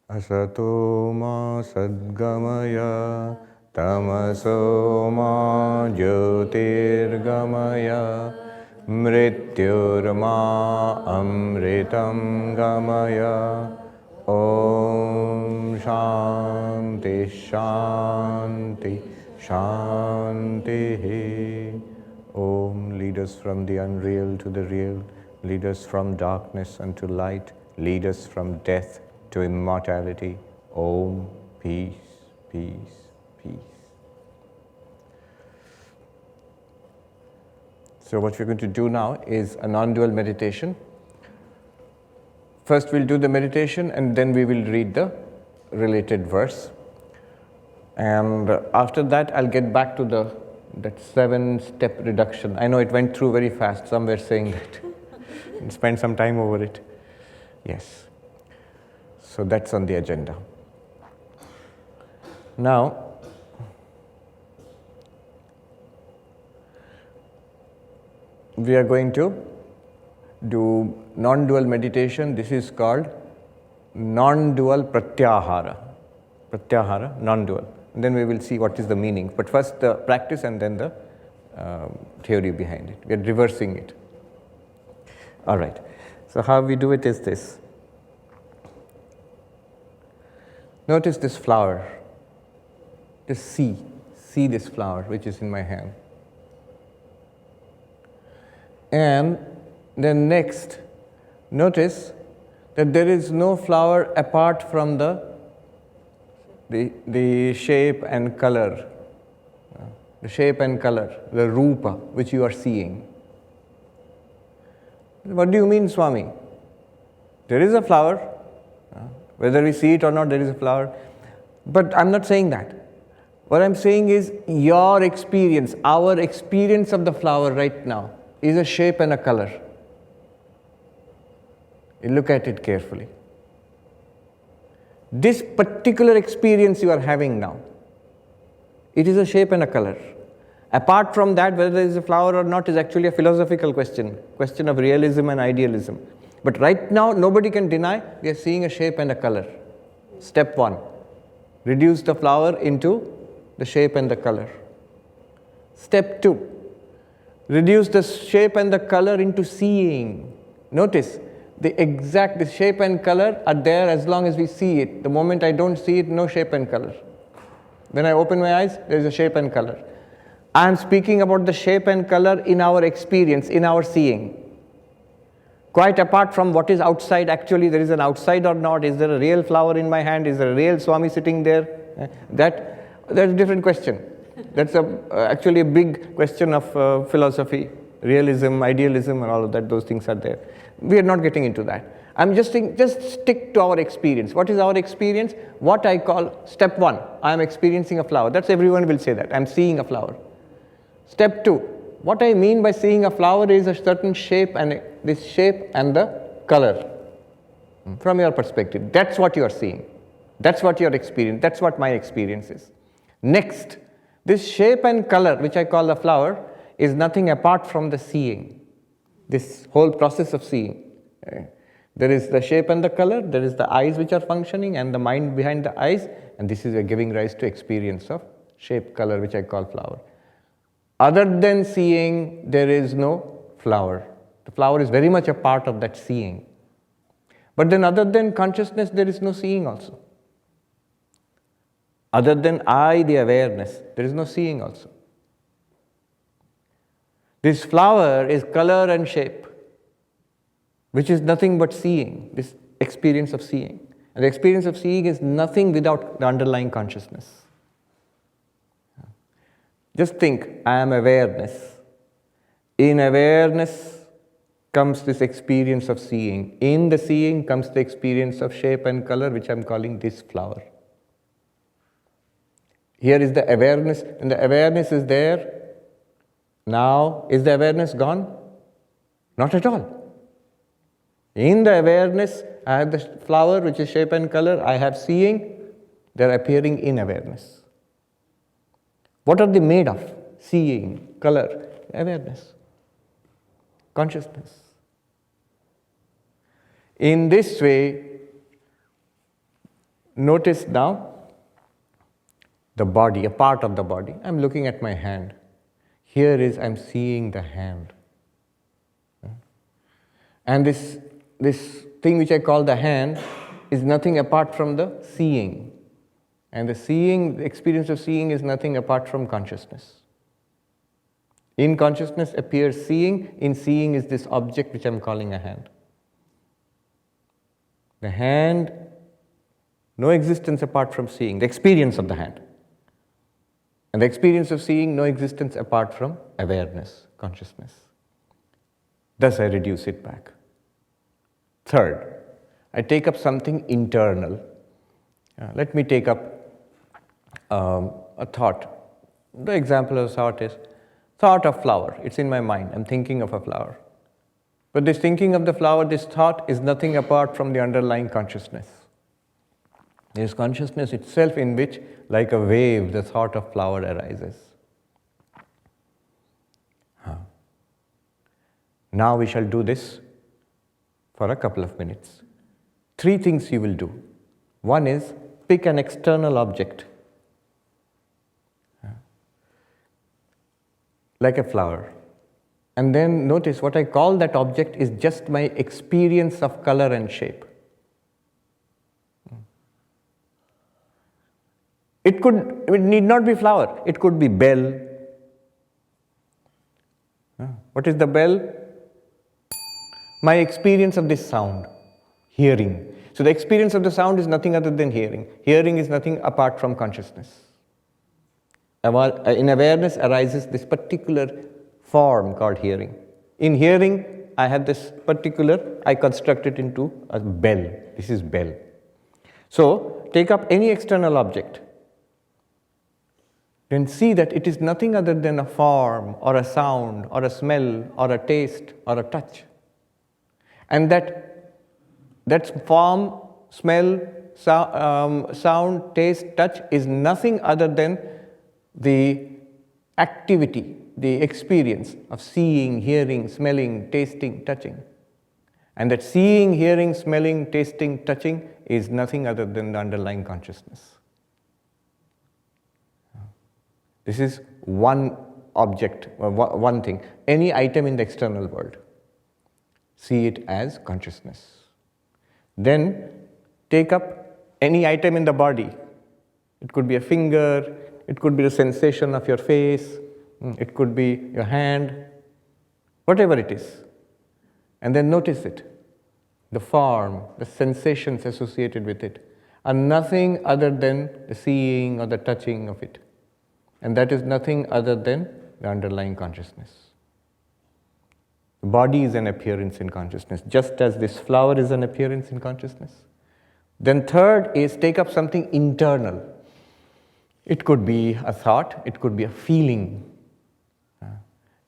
Asato ma sadgamaya tamaso ma jyotirgamaya mrityurma amritam gamaya. Om Shanti Shanti Shanti. Om, lead us from the unreal to the real, lead us from darkness unto light, lead us from death to immortality. Om, peace, peace, peace. So what we're going to do now is a non-dual meditation. First we'll do the meditation and then we will read the related verse. And after that I'll get back to that 7-step reduction. I know it went through very fast. Some were saying that. And spend some time over it. Yes. So that's on the agenda. Now, we are going to do non-dual meditation. This is called non-dual pratyahara. Pratyahara, non-dual. And then we will see what is the meaning. But first the practice and then the theory behind it. We are reversing it. All right. So how we do it is this. Notice this flower. Just see this flower which is in my hand. And then next, notice that there is no flower apart from the shape and color. The shape and color, the rupa which you are seeing. What do you mean, Swami? There is a flower. Whether we see it or not, there is a flower. But I'm not saying that. What I'm saying is your experience, our experience of the flower right now is a shape and a color. You look at it carefully. This particular experience you are having now, it is a shape and a color. Apart from that, whether there is a flower or not is actually a philosophical question of realism and idealism. But right now, nobody can deny we are seeing a shape and a color. Step 1, reduce the flower into the shape and the color. Step 2, reduce the shape and the color into seeing. Notice, the shape and color are there as long as we see it. The moment I don't see it, no shape and color. When I open my eyes, there is a shape and color. I am speaking about the shape and color in our experience, in our seeing. Quite apart from what is outside, actually there is an outside or not, is there a real flower in my hand, is there a real Swami sitting there? That's a different question. That's actually a big question of philosophy, realism, idealism and all of that, those things are there. We are not getting into that. I'm just saying, just stick to our experience. What is our experience? What I call step 1, I am experiencing a flower. That's everyone will say that, I'm seeing a flower. Step 2, what I mean by seeing a flower is a certain shape and this shape and the color. From your perspective, that's what you are seeing. That's what your experience, that's what my experience is. Next, this shape and color, which I call the flower, is nothing apart from the seeing. This whole process of seeing. There is the shape and the color, there is the eyes which are functioning and the mind behind the eyes, and this is giving rise to experience of shape, color, which I call flower. Other than seeing, there is no flower. The flower is very much a part of that seeing. But then other than consciousness, there is no seeing also. Other than I, the awareness, there is no seeing also. This flower is color and shape, which is nothing but seeing, this experience of seeing. And the experience of seeing is nothing without the underlying consciousness. Just think, I am awareness. In awareness comes this experience of seeing. In the seeing comes the experience of shape and color, which I am calling this flower. Here is the awareness, and the awareness is there. Now, is the awareness gone? Not at all. In the awareness, I have the flower, which is shape and color. I have seeing. They are appearing in awareness. What are they made of? Seeing, color, awareness, consciousness. In this way, Notice now the body, a part of the body. I'm looking at my hand. Here is, I'm seeing the hand. And this thing which I call the hand is nothing apart from the seeing. And the experience of seeing is nothing apart from consciousness. In consciousness appears seeing. In seeing is this object which I'm calling a hand. The hand, no existence apart from seeing, the experience of the hand. And the experience of seeing, no existence apart from awareness, consciousness. Thus I reduce it back. Third, I take up something internal. Let me take up a thought. The example of thought is thought of flower. It's in my mind. I'm thinking of a flower. But this thinking of the flower, this thought is nothing apart from the underlying consciousness. There is consciousness itself in which, like a wave, the thought of flower arises. Now we shall do this for a couple of minutes. 3 things you will do. One is pick an external object, like a flower. And then notice what I call that object is just my experience of color and shape. It need not be flower. It could be bell. What is the bell? My experience of this sound, hearing. So the experience of the sound is nothing other than hearing. Hearing is nothing apart from consciousness. In awareness arises this particular form called hearing. In hearing, I have this particular, I construct it into a bell. This is bell. So take up any external object. Then see that it is nothing other than a form or a sound or a smell or a taste or a touch. And that form, smell, sound, taste, touch is nothing other than the activity, the experience of seeing, hearing, smelling, tasting, touching. And that seeing, hearing, smelling, tasting, touching is nothing other than the underlying consciousness. This is one object, one thing. Any item in the external world, see it as consciousness. Then take up any item in the body. It could be a finger, it could be the sensation of your face, it could be your hand, whatever it is. And then notice it. The form, the sensations associated with it are nothing other than the seeing or the touching of it. And that is nothing other than the underlying consciousness. The body is an appearance in consciousness, just as this flower is an appearance in consciousness. Then third is take up something internal. It could be a thought, it could be a feeling.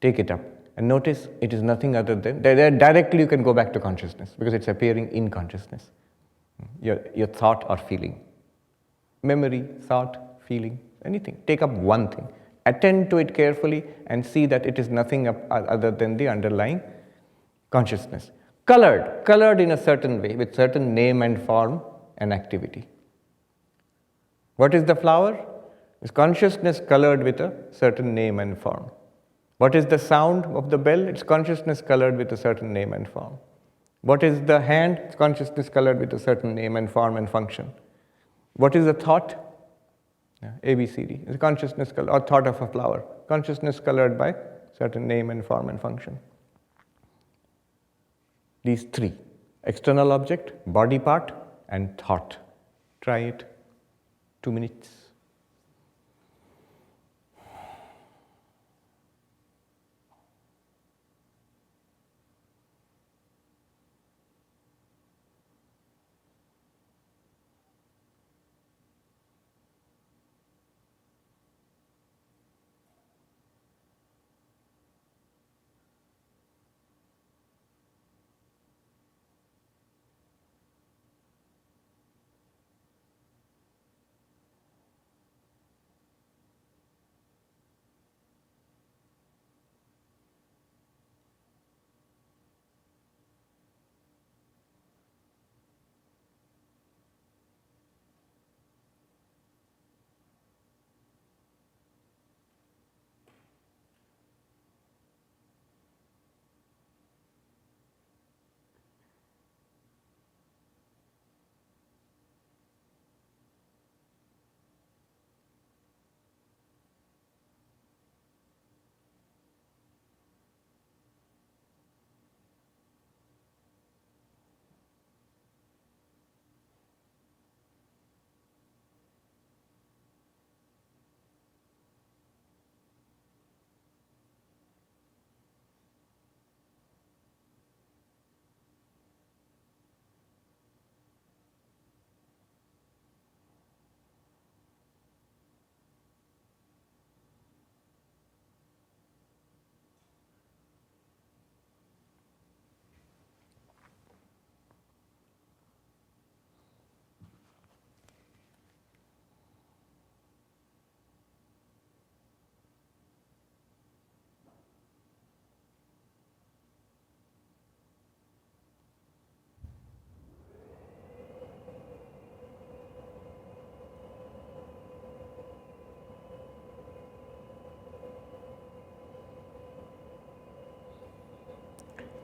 Take it up and notice it is nothing other than, directly you can go back to consciousness because it's appearing in consciousness. Your thought or feeling. Memory, thought, feeling, anything. Take up one thing. Attend to it carefully and see that it is nothing other than the underlying consciousness. Colored in a certain way with certain name and form and activity. What is the flower? Is consciousness colored with a certain name and form. What is the sound of the bell? It's consciousness colored with a certain name and form. What is the hand? It's consciousness colored with a certain name and form and function. What is the thought? ABCD. It's consciousness colored, or thought of a flower. Consciousness colored by certain name and form and function. These 3. External object, body part, and thought. Try it. 2 minutes.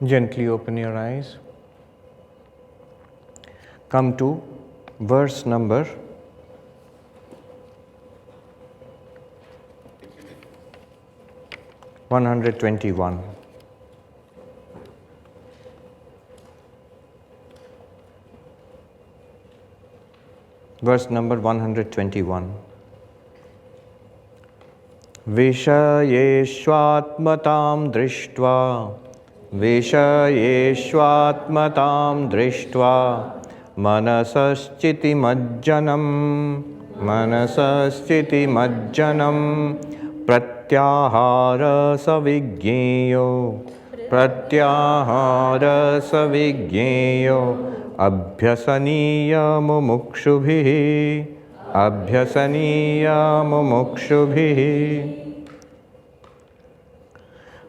Gently open your eyes. Come to verse number 121. Verse number 121. Vishayeshvatmatam drishtva Vishayeshvatmatam drishtva Manasaschiti majjanam Pratyahara savigneyo Abhyasaniya mumukshubhihi.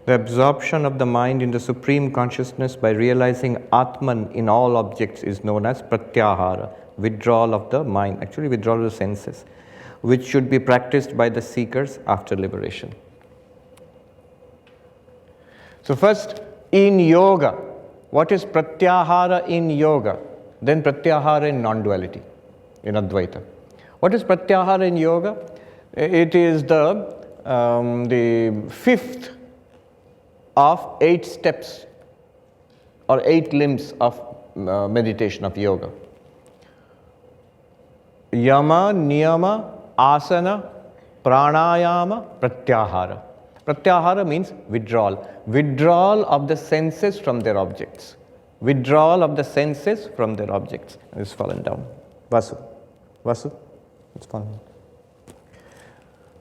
The absorption of the mind into supreme consciousness by realizing Atman in all objects is known as pratyahara, withdrawal of the mind, actually withdrawal of the senses, which should be practiced by the seekers after liberation. So first, in yoga, what is pratyahara in yoga? Then pratyahara in non-duality, in Advaita. What is pratyahara in yoga? It is the fifth of 8 steps or 8 limbs of meditation of yoga. Yama, niyama, asana, pranayama, pratyahara. Pratyahara means withdrawal. Withdrawal of the senses from their objects. Withdrawal of the senses from their objects. It's fallen down. Vasu, it's fallen.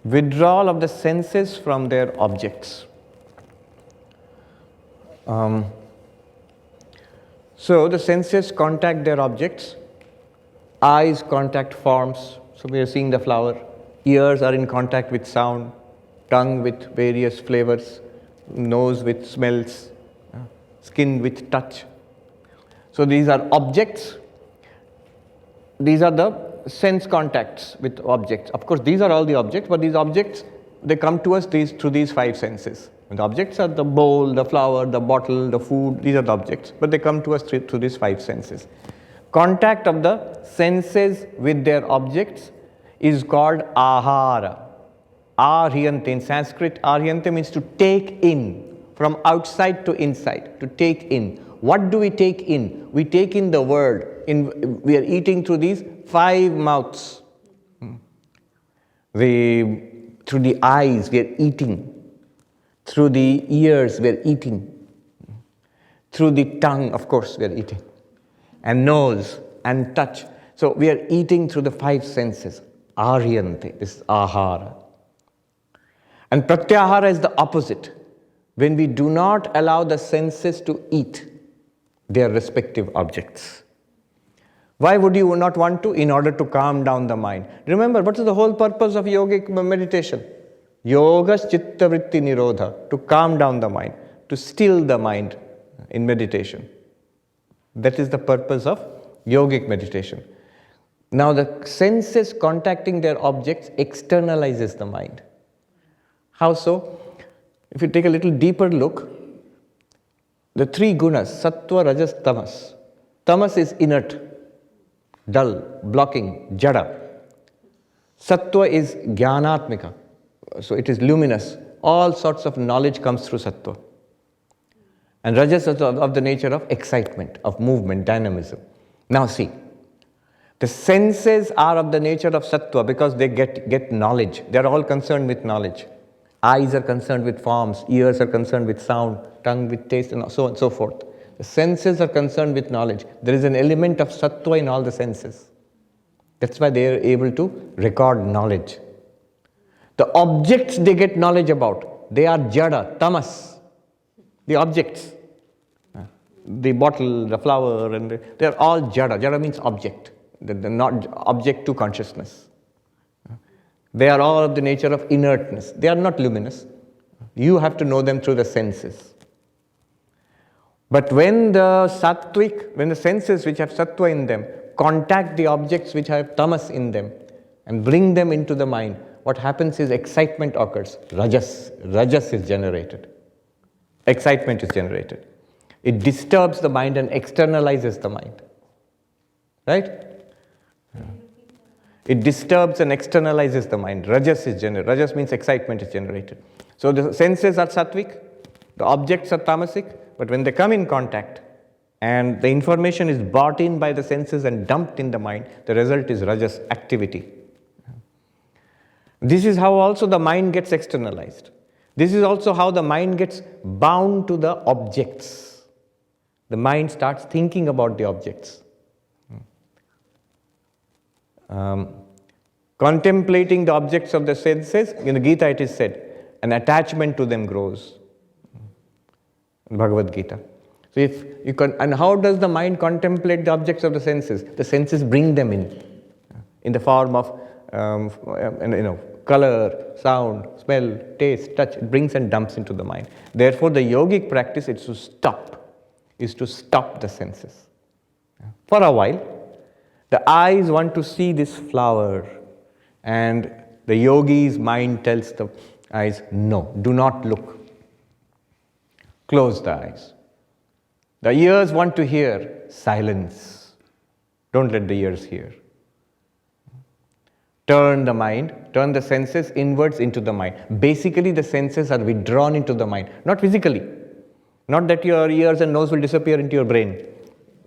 Withdrawal of the senses from their objects. So the senses contact their objects. Eyes contact forms. So we are seeing the flower. Ears are in contact with sound. Tongue with various flavors. Nose with smells. Skin with touch. So these are objects. These are the sense contacts with objects. Of course, these are all the objects, but these objects, they come to us through these 5 senses. And the objects are the bowl, the flower, the bottle, the food. These are the objects, but they come to us through these 5 senses. Contact of the senses with their objects is called ahara. Aryante. In Sanskrit, aryante means to take in, from outside to inside, to take in. What do we take in? We take in the world. We are eating through these 5 mouths. Through the eyes, we are eating. Through the ears, we are eating. Through the tongue, of course, we are eating. And nose and touch. So we are eating through the 5 senses. Aryante, this is ahara. And pratyahara is the opposite. When we do not allow the senses to eat their respective objects. Why would you not want to? In order to calm down the mind. Remember, what is the whole purpose of yogic meditation? Yogas chitta vritti nirodha, to calm down the mind, to still the mind in meditation. That is the purpose of yogic meditation. Now the senses contacting their objects externalizes the mind. How so? If you take a little deeper look, the 3 gunas, sattva, rajas, tamas. Tamas is inert, dull, blocking, jada. Sattva is jnanatmika, so it is luminous. All sorts of knowledge comes through sattva. And rajas is of the nature of excitement, of movement, dynamism. Now see, the senses are of the nature of sattva because they get knowledge. They are all concerned with knowledge. Eyes are concerned with forms, ears are concerned with sound, tongue with taste, and so on and so forth. The senses are concerned with knowledge. There is an element of sattva in all the senses. That's why they are able to record knowledge. The objects they get knowledge about, they are jada, tamas. The objects, the bottle, the flower, and they are all jada. Jada means object. They're not object to consciousness. They are all of the nature of inertness. They are not luminous. You have to know them through the senses. But when the senses which have sattva in them contact the objects which have tamas in them and bring them into the mind, what happens is excitement occurs. Rajas is generated. Excitement is generated. It disturbs the mind and externalizes the mind. Right? It disturbs and externalizes the mind. Rajas is generated. Rajas means excitement is generated. So the senses are sattvic, the objects are tamasic, but when they come in contact and the information is brought in by the senses and dumped in the mind, the result is rajas, activity. This is how also the mind gets externalized. This is also how the mind gets bound to the objects. The mind starts thinking about the objects. Contemplating the objects of the senses, in the Gita it is said, an attachment to them grows. Bhagavad Gita. So if you and how does the mind contemplate the objects of the senses? The senses bring them in the form of color, sound, smell, taste, touch. It brings and dumps into the mind. Therefore, the yogic practice is to stop the senses. For a while, the eyes want to see this flower, and the yogi's mind tells the eyes, no, do not look. Close the eyes. The ears want to hear, silence. Don't let the ears hear. Turn the mind, turn the senses inwards into the mind. Basically, the senses are withdrawn into the mind, not physically. Not that your ears and nose will disappear into your brain.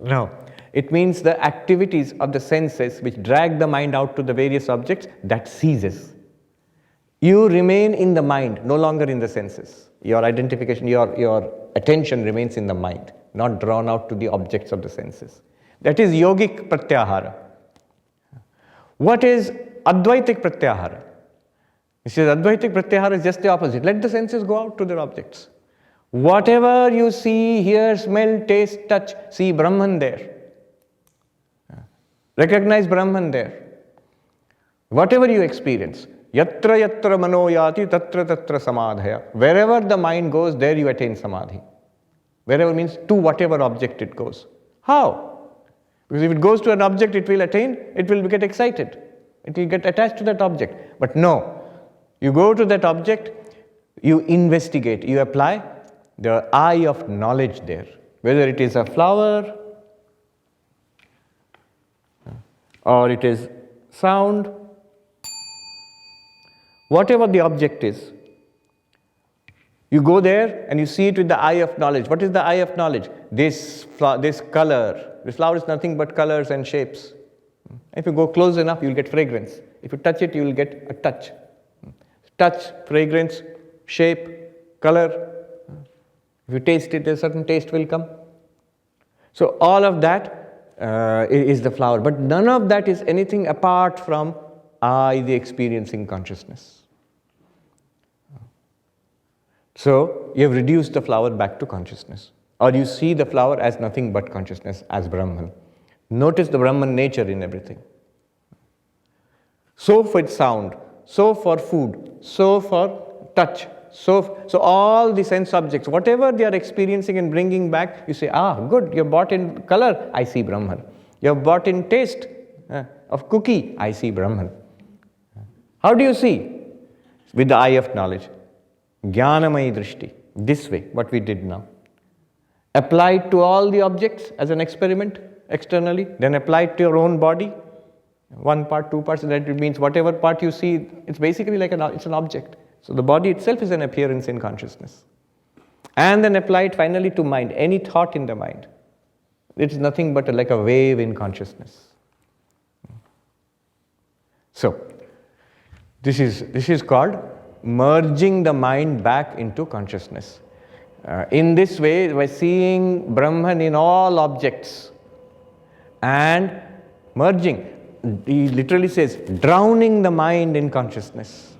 No. It means the activities of the senses which drag the mind out to the various objects, that ceases. You remain in the mind, no longer in the senses. Your identification, your attention remains in the mind, not drawn out to the objects of the senses. That is yogic pratyahara. What is Advaitic pratyahara? He says Advaitic pratyahara is just the opposite. Let the senses go out to their objects. Whatever you see, hear, smell, taste, touch, see Brahman there. Recognize Brahman there. Whatever you experience, yatra yatra mano yati tatra tatra samadhaya. Wherever the mind goes, there you attain samadhi. Wherever means to whatever object it goes. How? Because if it goes to an object it will attain, it will get excited. It will get attached to that object. But no, you go to that object, you investigate, you apply the eye of knowledge there. Whether it is a flower, or it is sound, whatever the object is, you go there and you see it with the eye of knowledge. What is the eye of knowledge? This color. This flower is nothing but colors and shapes. If you go close enough, you will get fragrance. If you touch it, you will get a touch. Touch, fragrance, shape, color. If you taste it, a certain taste will come. So all of that is the flower. But none of that is anything apart from I, the experiencing consciousness. So you have reduced the flower back to consciousness. Or you see the flower as nothing but consciousness, as Brahman. Notice the Brahman nature in everything. So for sound, so for food, so for touch, so all the sense objects, whatever they are experiencing and bringing back, you say, good, you have bought in color, I see Brahman. You have bought in taste of cookie, I see Brahman. How do you see? With the eye of knowledge. Jnanamayi drishti. This way, what we did now. Applied to all the objects as an experiment externally, then applied to your own body. One part, two parts, that it means whatever part you see, it's basically like it's an object. So the body itself is an appearance in consciousness. And then apply it finally to mind, any thought in the mind. It's nothing but like a wave in consciousness. So, this is called merging the mind back into consciousness. In this way, by seeing Brahman in all objects and merging, he literally says, drowning the mind in consciousness.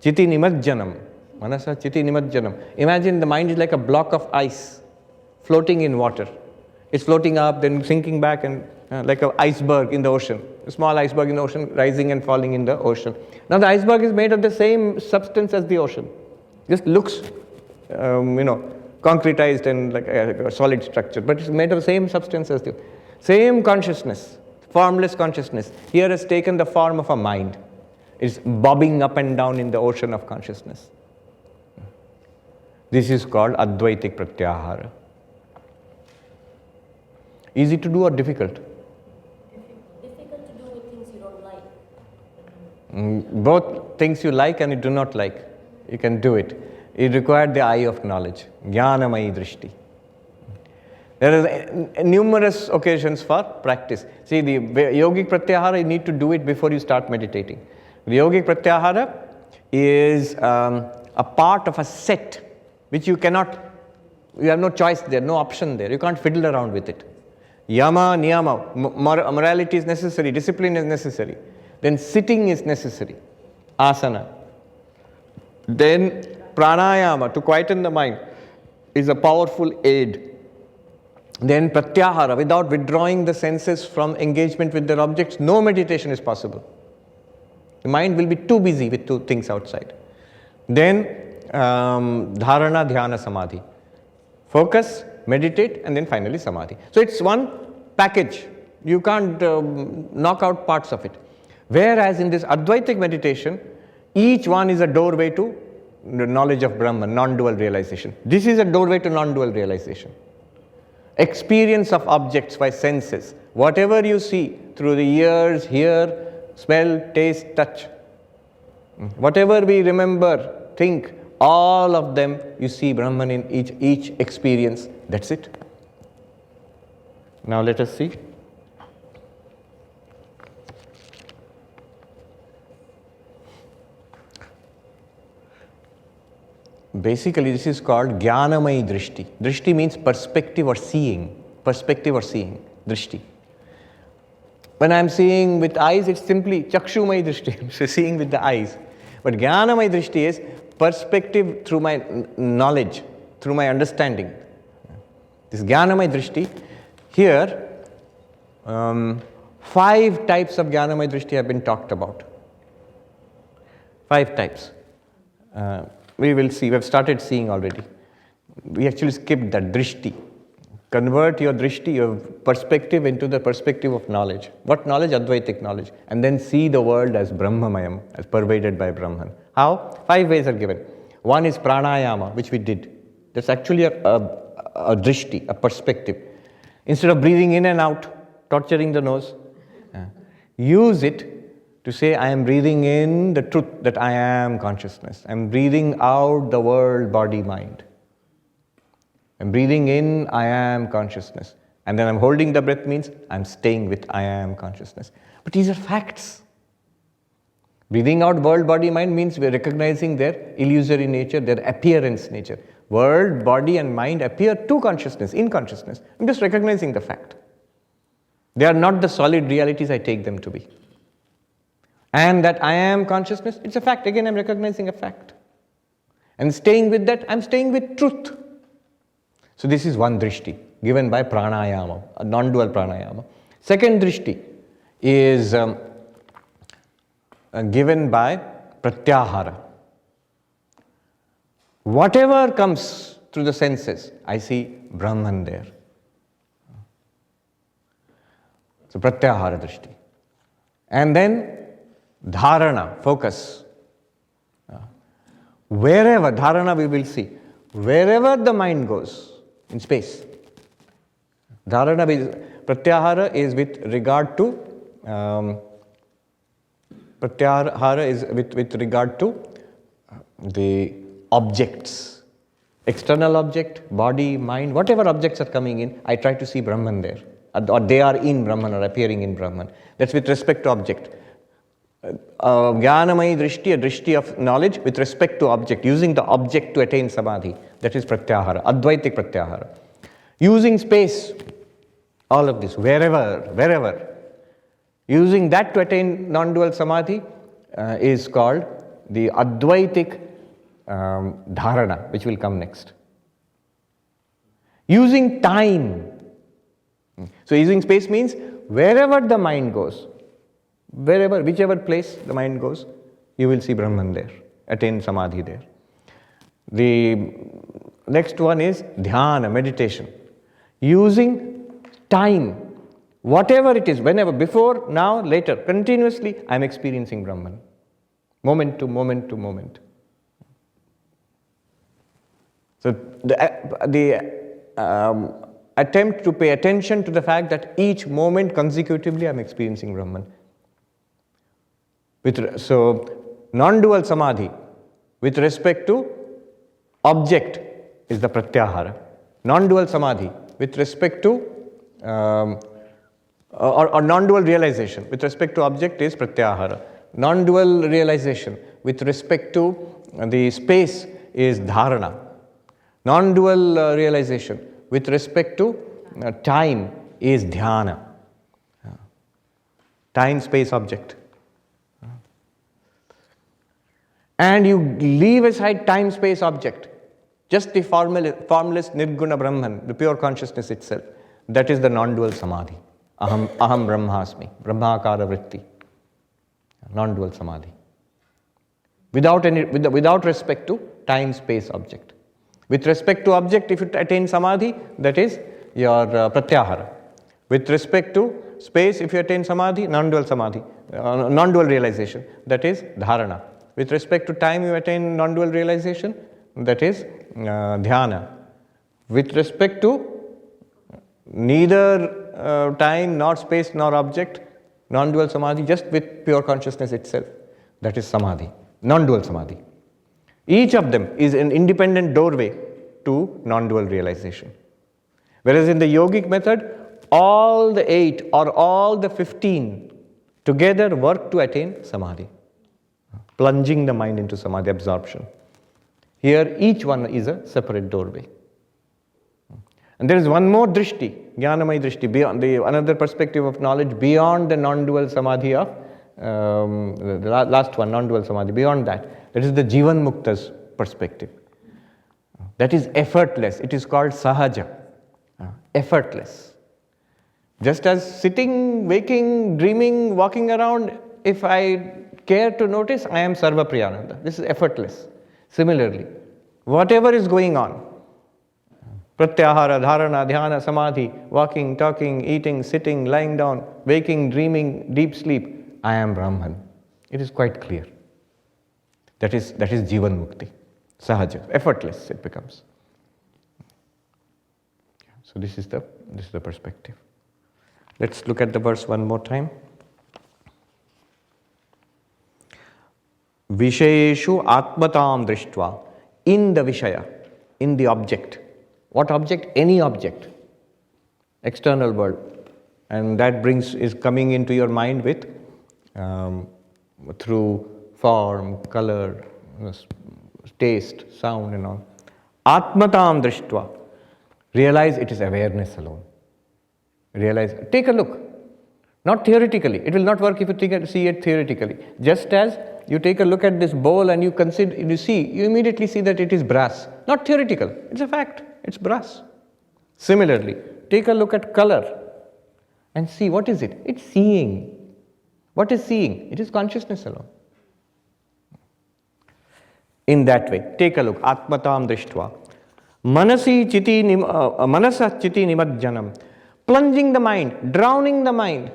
Chiti nimajjanam. Manasa chiti nimajjanam. Imagine the mind is like a block of ice floating in water. It's floating up, then sinking back, and like an iceberg in the ocean. A small iceberg in the ocean, rising and falling in the ocean. Now the iceberg is made of the same substance as the ocean. Just looks, concretized and like a solid structure, but it's made of the same substance as the same consciousness, formless consciousness. Here has taken the form of a mind. It's bobbing up and down in the ocean of consciousness. This is called Advaitic Pratyahara. Easy to do or difficult? Difficult to do with things you don't like. Both things you like and you do not like, you can do it. It required the eye of knowledge, jnanamayi drishti. There are numerous occasions for practice. See, the yogic pratyahara, you need to do it before you start meditating. The yogic pratyahara is a part of a set which you cannot, you have no choice there, no option there. You can't fiddle around with it. Yama, niyama, morality is necessary, discipline is necessary. Then sitting is necessary, asana. Then pranayama, to quieten the mind, is a powerful aid. Then pratyahara, without withdrawing the senses from engagement with their objects, no meditation is possible. The mind will be too busy with two things outside. Then dharana, dhyana, samadhi. Focus, meditate, and then finally samadhi. So it's one package. You can't knock out parts of it. Whereas in this Advaitic meditation, each one is a doorway to the knowledge of Brahman, non-dual realization. This is a doorway to non-dual realization. Experience of objects by senses. Whatever you see through the ears, hear, smell, taste, touch. Whatever we remember, think, all of them you see Brahman in each experience. That's it. Now let us see. Basically, this is called Jnanamayi Drishti. Drishti means perspective or seeing. Perspective or seeing. Drishti. When I am seeing with eyes, it's simply Chakshumai Drishti. So seeing with the eyes. But Jnanamayi Drishti is perspective through my knowledge, through my understanding. This Jnanamayi Drishti, here, 5 types of Jnanamayi Drishti have been talked about. 5 types. We will see, we have started seeing already. We actually skipped that drishti. Convert your drishti, your perspective, into the perspective of knowledge. What knowledge? Advaitic knowledge. And then see the world as Brahmamayam, as pervaded by Brahman. How? 5 ways are given. One is pranayama, which we did. That's actually a drishti, a perspective. Instead of breathing in and out, torturing the nose, use it to say, I am breathing in the truth that I am consciousness. I am breathing out the world, body, mind. I am breathing in, I am consciousness. And then I am holding the breath means I am staying with I am consciousness. But these are facts. Breathing out world, body, mind means we are recognizing their illusory nature, their appearance nature. World, body and mind appear to consciousness, in consciousness. I am just recognizing the fact. They are not the solid realities I take them to be. And that I am consciousness, it's a fact. Again, I'm recognizing a fact. And staying with that, I'm staying with truth. So this is one drishti given by pranayama, a non-dual pranayama. Second drishti is given by pratyahara. Whatever comes through the senses, I see Brahman there. So pratyahara drishti. And then dharana, focus. Wherever, dharana we will see, wherever the mind goes in space. Pratyahara is with regard to, the objects. External object, body, mind, whatever objects are coming in, I try to see Brahman there. Or they are in Brahman or appearing in Brahman. That's with respect to object. Jnanamayi drishti, a drishti of knowledge with respect to object, using the object to attain samadhi. That is pratyahara, Advaitic pratyahara. Using space, all of this, wherever. Using that to attain non-dual samadhi is called the Advaitic dharana, which will come next. Using time. So using space means wherever the mind goes, whichever place the mind goes, you will see Brahman there, attain samadhi there. The next one is dhyana, meditation. Using time, whatever it is, whenever, before, now, later, continuously, I am experiencing Brahman. Moment to moment to moment. So the attempt to pay attention to the fact that each moment consecutively I'm experiencing Brahman. So, non-dual samadhi with respect to object is the pratyahara. Non-dual samadhi with respect to or non-dual realization with respect to object is pratyahara. Non-dual realization with respect to the space is dharana. Non-dual realization with respect to time is dhyana. Time, space, object. And you leave aside time, space, object. Just the formless nirguna Brahman, the pure consciousness itself. That is the non-dual samadhi. Aham brahmasmi, brahmakara vritti. Non-dual samadhi. Without respect to time, space, object. With respect to object, if you attain samadhi, that is your pratyahara. With respect to space, if you attain samadhi, non-dual realization, that is dharana. With respect to time, you attain non-dual realization, that is dhyana. With respect to neither time, nor space, nor object, non-dual samadhi, just with pure consciousness itself, that is samadhi, non-dual samadhi. Each of them is an independent doorway to non-dual realization. Whereas in the yogic method, all the 8 or all the 15 together work to attain samadhi, plunging the mind into samadhi absorption. Here, each one is a separate doorway. And there is one more drishti, jnanamaya drishti, beyond another perspective of knowledge beyond the non-dual samadhi of the last one, non-dual samadhi. Beyond that, that is the Jivan Mukta's perspective. That is effortless. It is called sahaja, effortless. Just as sitting, waking, dreaming, walking around, if I care to notice, I am Sarva Priyananda. This is effortless. Similarly, whatever is going on, pratyahara, dharana, dhyana, samadhi, walking, talking, eating, sitting, lying down, waking, dreaming, deep sleep, I am Brahman. It is quite clear. That is Jivan Mukti. Sahaja, effortless it becomes. So this is the perspective. Let's look at the verse one more time. Vishayeshu atmatam drishtva, in the Vishaya, in the object. What object? Any object, external world. And that is coming into your mind with, through form, color, taste, sound and all. Atmatam drishtva, realize it is awareness alone. Realize, take a look. Not theoretically. It will not work if you see it theoretically. Just as you take a look at this bowl and you immediately see that it is brass. Not theoretical. It's a fact. It's brass. Similarly, take a look at color and see what is it? It's seeing. What is seeing? It is consciousness alone. In that way, take a look. Atmatam drishtva. Manasa chiti nimajjanam. Plunging the mind, drowning the mind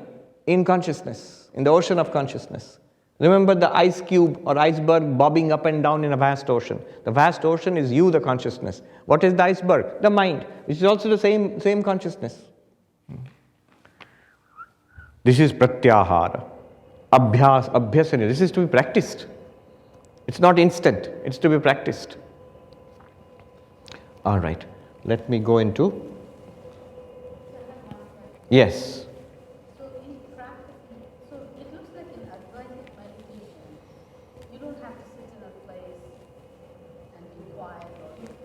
in consciousness, in the ocean of consciousness. Remember the ice cube or iceberg bobbing up and down in a vast ocean. The vast ocean is you, the consciousness. What is the iceberg? The mind, which is also the same consciousness. This is pratyahara. Abhyasana. This is to be practiced. It's not instant, it's to be practiced. All right, let me go into. Yes. So in practice, so it looks like in Advaitic meditation, you don't have to sit in a place and be quiet, or you can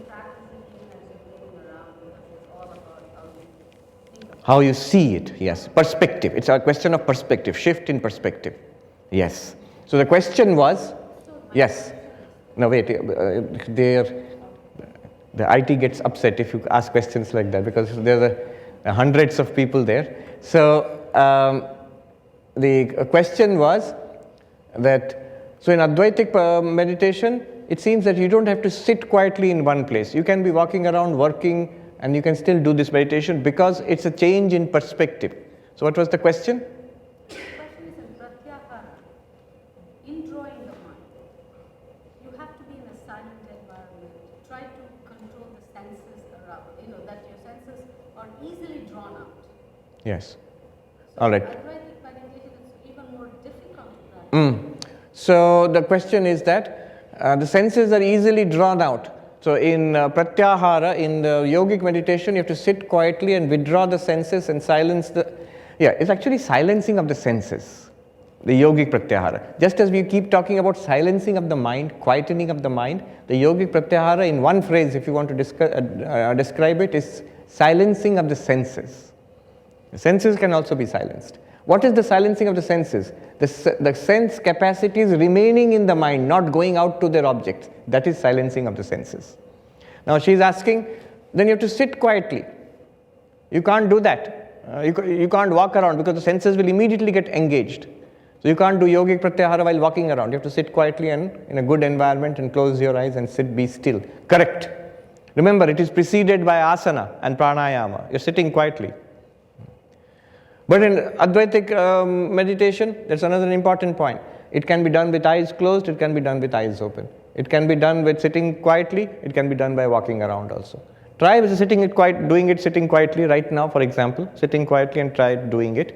practice it even as you're moving around, because it's all about how you think about it. How you see it, yes. Perspective. It's a question of perspective, shift in perspective. Yes. So the question was, yes. No, wait, the IT gets upset if you ask questions like that, because there are hundreds of people there. So the question was that, so in Advaitic meditation, it seems that you don't have to sit quietly in one place. You can be walking around, working, and you can still do this meditation because it's a change in perspective. So what was the question? The question is in pratyahara, in drawing the mind, you have to be in a silent environment. Try to control the senses around, that your senses or easily drawn out. Yes. All right. Advaitic meditation is even more difficult to practice. So the question is that the senses are easily drawn out. So in pratyahara, in the yogic meditation, you have to sit quietly and withdraw the senses and silence the. Yeah, it's actually silencing of the senses, the yogic pratyahara. Just as we keep talking about silencing of the mind, quietening of the mind, the yogic pratyahara, in one phrase, if you want to describe it, is silencing of the senses. The senses can also be silenced. What is the silencing of the senses? The sense capacities remaining in the mind, not going out to their objects. That is silencing of the senses. Now she is asking, then you have to sit quietly. You can't do that. You can't walk around because the senses will immediately get engaged. So you can't do yogic pratyahara while walking around. You have to sit quietly and in a good environment and close your eyes and sit, be still. Correct. Remember, it is preceded by asana and pranayama. You're sitting quietly. But in Advaitic meditation, there's another important point. It can be done with eyes closed, it can be done with eyes open. It can be done with sitting quietly, it can be done by walking around also. Try doing it sitting quietly right now, for example. Sitting quietly and try doing it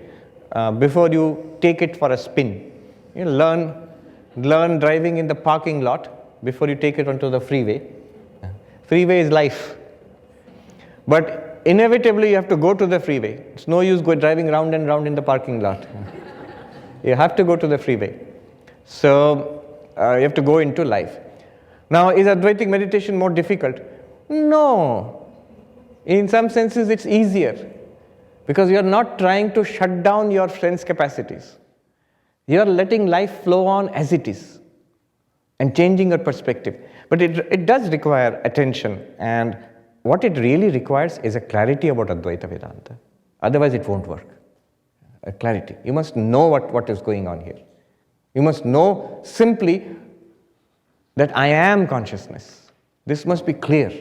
before you take it for a spin. You know, learn driving in the parking lot before you take it onto the freeway. Freeway is life. But inevitably, you have to go to the freeway. It's no use driving round and round in the parking lot. You have to go to the freeway. So, you have to go into life. Now, is Advaitic meditation more difficult? No. In some senses, it's easier. Because you are not trying to shut down your sense capacities. You are letting life flow on as it is. And changing your perspective. But it does require attention, and what it really requires is a clarity about Advaita Vedanta. Otherwise, it won't work. A clarity. You must know what is going on here. You must know simply that I am consciousness. This must be clear.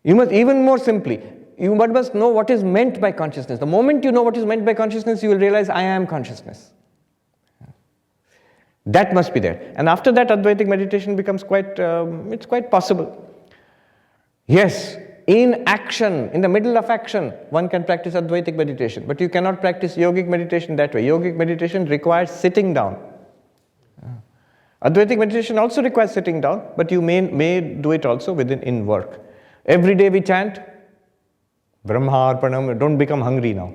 You must, even more simply, you must know what is meant by consciousness. The moment you know what is meant by consciousness, you will realize I am consciousness. That must be there. And after that, Advaitic meditation becomes it's quite possible. Yes, in action, in the middle of action, one can practice Advaitic meditation, but you cannot practice yogic meditation that way. Yogic meditation requires sitting down. Advaitic meditation also requires sitting down, but you may do it also in work. Every day we chant, Brahma Arpanam, don't become hungry now.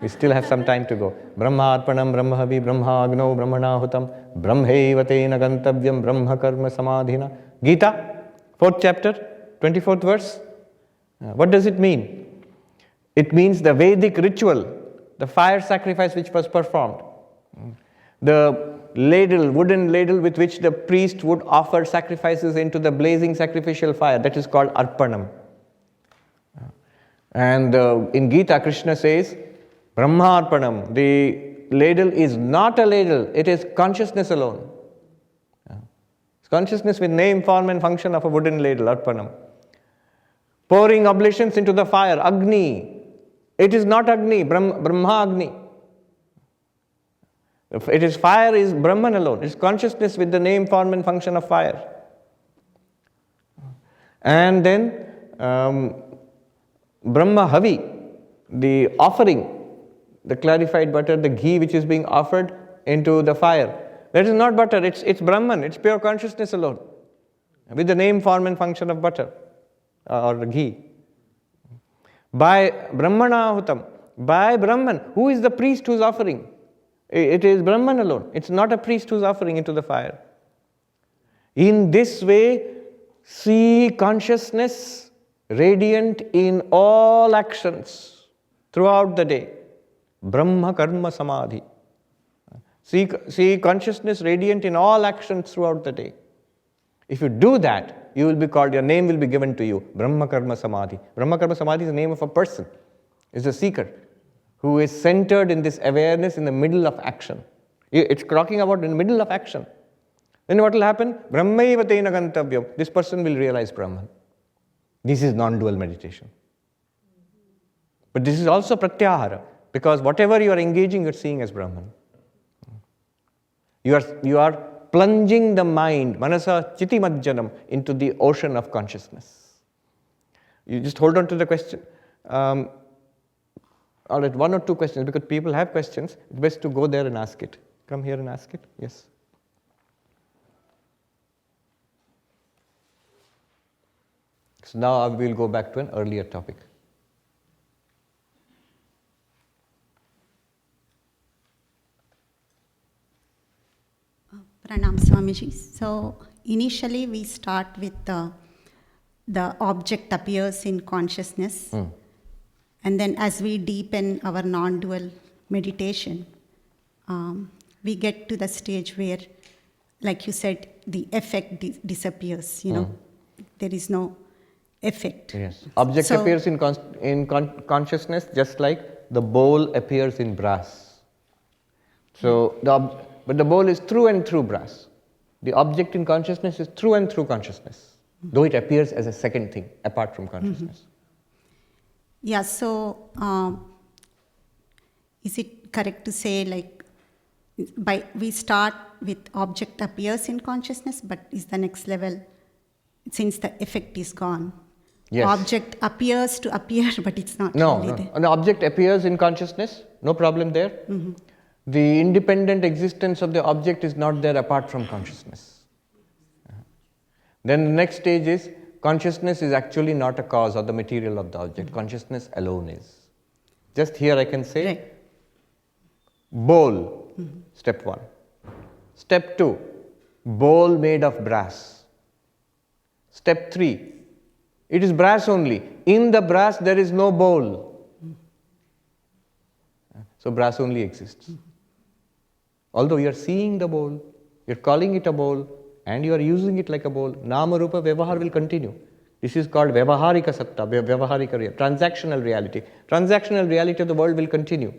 We still have some time to go. Brahma Arpanam, Brahmahavi, Brahma Agno, Brahmanahutam, Brahmaiva tena gantavyam, Brahma karma samadhina. Gita, 4th chapter. 24th verse. What does it mean? It means the Vedic ritual, the fire sacrifice which was performed. The ladle, wooden ladle with which the priest would offer sacrifices into the blazing sacrificial fire, that is called Arpanam. And in Gita, Krishna says, Brahma Arpanam, the ladle is not a ladle, it is consciousness alone. It's consciousness with name, form and function of a wooden ladle, Arpanam. Pouring oblations into the fire, Agni. It is not Agni, Brahma Agni. It is fire is Brahman alone. It's consciousness with the name, form and function of fire. And then Brahma Havi, the offering, the clarified butter, the ghee which is being offered into the fire. That is not butter, it's Brahman, it's pure consciousness alone. With the name, form and function of butter. Or the ghee. By Brahmanahutam, by Brahman, who is the priest who is offering? It is Brahman alone. It's not a priest who is offering into the fire. In this way, see consciousness radiant in all actions throughout the day. Brahma karma samadhi. See consciousness radiant in all actions throughout the day. If you do that, you will be called, your name will be given to you, Brahma Karma Samadhi. Brahma Karma Samadhi is the name of a person, is a seeker who is centered in this awareness in the middle of action. It's talking about in the middle of action. Then what will happen? Brahmaiva tena gantavyam. This person will realize Brahman. This is non-dual meditation. But this is also pratyahara, because whatever you are engaging, you're seeing as Brahman. You are plunging the mind, manasa chiti majjanam, into the ocean of consciousness. You just hold on to the question. All right, one or two questions, because people have questions. It's best to go there and ask it. Come here and ask it. Yes. So now we'll go back to an earlier topic. Pranam Swamiji. So initially we start with the object appears in consciousness. And then as we deepen our non-dual meditation, we get to the stage where, like you said, the effect disappears, you know. There is no effect. Yes. Object appears in consciousness just like the bowl appears in brass. So, but the bowl is through and through brass. The object in consciousness is through and through consciousness, though it appears as a second thing apart from consciousness. Yeah, so is it correct to say, like, we start with object appears in consciousness, but is the next level, since the effect is gone? Yes. Object appears to appear, but it's not really there. An object appears in consciousness, no problem there. The independent existence of the object is not there apart from consciousness. Then the next stage is, consciousness is actually not a cause or the material of the object. Consciousness alone is. Just here I can say, Right. Bowl, step 1. Step 2, bowl made of brass. Step 3, it is brass only. In the brass there is no bowl. So brass only exists. Although you are seeing the bowl, you are calling it a bowl, and you are using it like a bowl, Nama Rupa Vyavahar will continue. This is called Vyavaharika Satta, Vyavaharika reality, transactional reality. Transactional reality of the world will continue.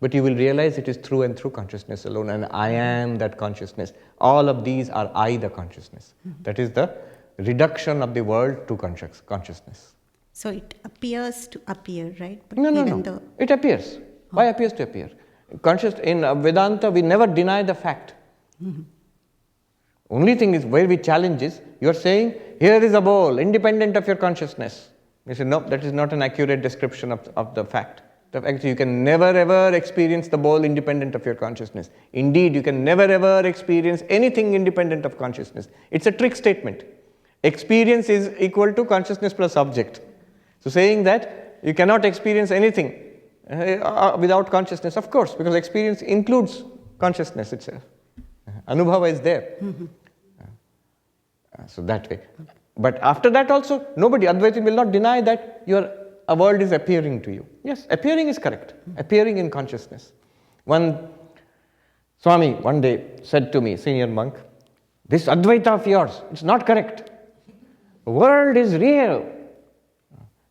But you will realize it is through and through consciousness alone, and I am that consciousness. All of these are I, the consciousness. That is the reduction of the world to consciousness. So it appears to appear, right? But No. It appears. Why appears to appear? In Vedanta, we never deny the fact. Only thing is, where we challenge is, you are saying, here is a bowl, independent of your consciousness. You say, no, that is not an accurate description of the fact. The fact is, you can never ever experience the bowl independent of your consciousness. Indeed, you can never ever experience anything independent of consciousness. It's a trick statement. Experience is equal to consciousness plus object. So saying that you cannot experience anything without consciousness, of course, because experience includes consciousness itself. Anubhava is there. So that way. But after that also, nobody, Advaita will not deny that a world is appearing to you. Yes, appearing is correct. Appearing in consciousness. One Swami one day said to me, senior monk, this Advaita of yours, it's not correct. The world is real.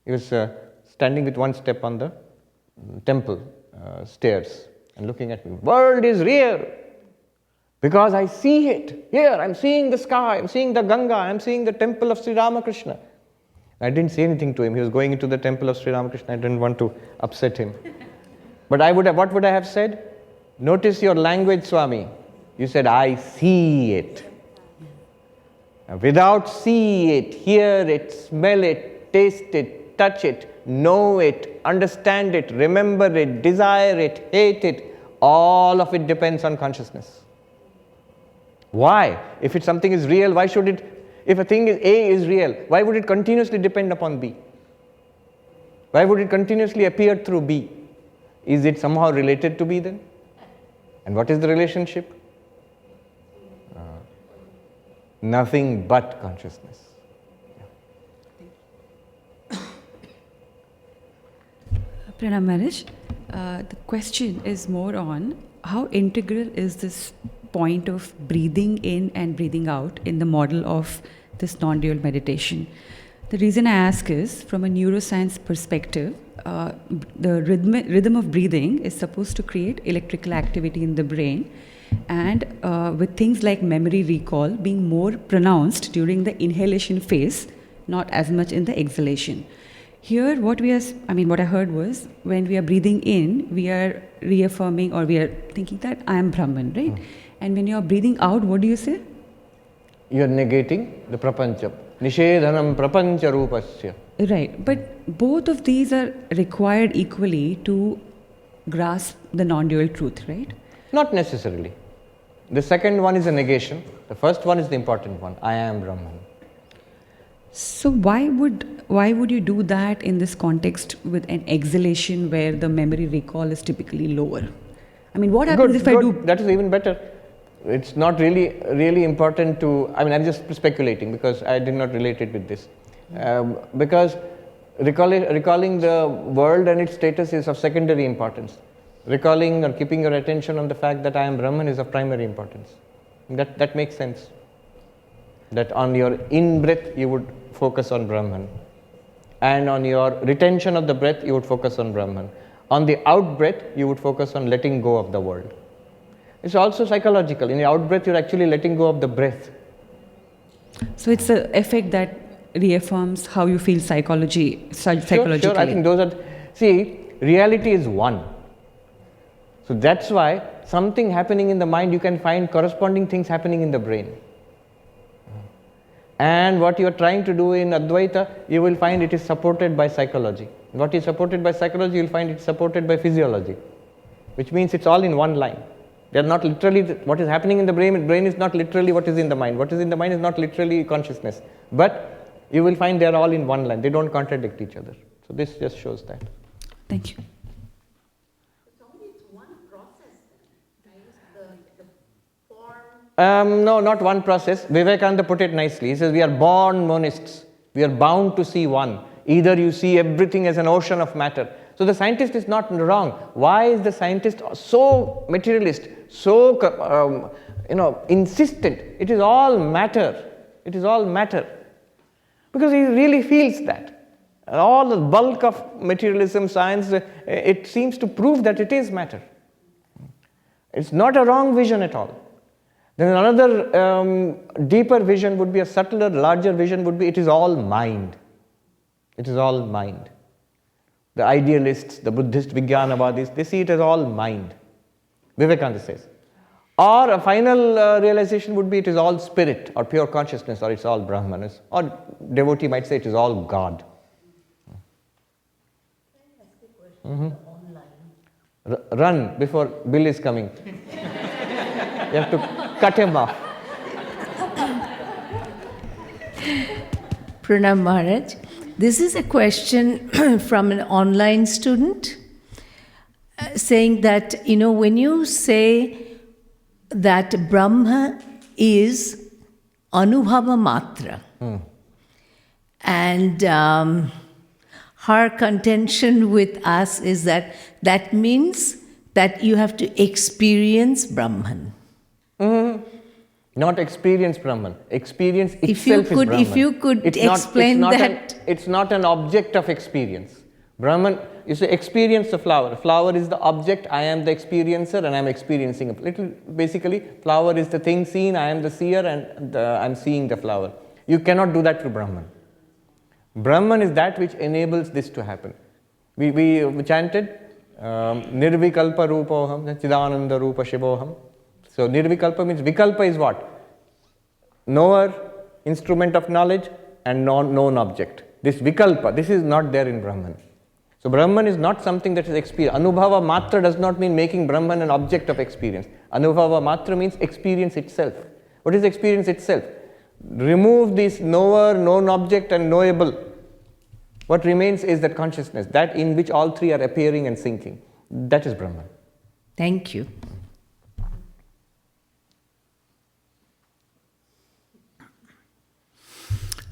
He was standing with one step on the temple stairs and looking at me. World is real. Because I see it. Here, I'm seeing the sky, I'm seeing the Ganga, I'm seeing the temple of Sri Ramakrishna. I didn't say anything to him. He was going into the temple of Sri Ramakrishna. I didn't want to upset him. But what would I have said? Notice your language, Swami. You said, I see it. Without see it, hear it, smell it, taste it, touch it, know it, understand it, remember it, desire it, hate it, all of it depends on consciousness. Why? If something is real, why should it, if a thing is A is real, why would it continuously depend upon B? Why would it continuously appear through B? Is it somehow related to B then? And what is the relationship? Nothing but consciousness. Pranam Maharaj, the question is more on how integral is this point of breathing in and breathing out in the model of this non-dual meditation. The reason I ask is, from a neuroscience perspective, the rhythm of breathing is supposed to create electrical activity in the brain, and with things like memory recall being more pronounced during the inhalation phase, not as much in the exhalation. Here, what I heard was, when we are breathing in, we are reaffirming or we are thinking that I am Brahman, right? And when you are breathing out, what do you say? You are negating the prapancha. Nishedhanam prapancha rupasya. Right, but both of these are required equally to grasp the non-dual truth, right? Not necessarily. The second one is a negation. The first one is the important one. I am Brahman. So why would you do that in this context with an exhalation where the memory recall is typically lower? I mean, what happens if I do? That is even better. It's not really important to. I mean, I'm just speculating because I did not relate it with this. Because recalling the world and its status is of secondary importance. Recalling or keeping your attention on the fact that I am Brahman is of primary importance. That makes sense. That on your in-breath you would focus on Brahman. And on your retention of the breath you would focus on Brahman. On the out-breath you would focus on letting go of the world. It's also psychological. In the out-breath you're actually letting go of the breath. So it's the effect that reaffirms how you feel psychologically. Sure. I think those are. See, reality is one. So that's why something happening in the mind, you can find corresponding things happening in the brain. And what you are trying to do in Advaita, you will find it is supported by psychology. What is supported by psychology, you will find it supported by physiology, which means it's all in one line. They are not literally, what is happening in the brain is not literally what is in the mind. What is in the mind is not literally consciousness. But you will find they are all in one line. They don't contradict each other. So this just shows that. Thank you. No, not one process. Vivekananda put it nicely. He says, we are born monists. We are bound to see one. Either you see everything as an ocean of matter. So the scientist is not wrong. Why is the scientist so materialist, so insistent? It is all matter. It is all matter. Because he really feels that. All the bulk of materialism, science, it seems to prove that it is matter. It's not a wrong vision at all. Then another deeper vision would be, a subtler, larger vision would be, it is all mind. It is all mind. The idealists, the Buddhist Vijnanavadis, they see it as all mind. Vivekananda says. Or a final realization would be, it is all spirit or pure consciousness, or it's all Brahman. Or devotee might say it is all God. Run before Bill is coming. You have to cut him off. Pranam Maharaj, this is a question from an online student saying that, when you say that Brahma is Anubhava Matra, and her contention with us is that means that you have to experience Brahman. Not experience Brahman. Experience itself is Brahman. If you could explain that. It's not an object of experience. Brahman, you say experience the flower. Flower is the object, I am the experiencer and I am experiencing it. Basically, flower is the thing seen, I am the seer and I am seeing the flower. You cannot do that through Brahman. Brahman is that which enables this to happen. We chanted Nirvikalpa Rupoham, Chidananda Rupa Shivoham. So Nirvikalpa means Vikalpa is what? Knower, instrument of knowledge and known object. This Vikalpa, this is not there in Brahman. So Brahman is not something that is experienced. Anubhava Matra does not mean making Brahman an object of experience. Anubhava Matra means experience itself. What is experience itself? Remove this knower, known object and knowable. What remains is that consciousness, that in which all three are appearing and sinking. That is Brahman. Thank you.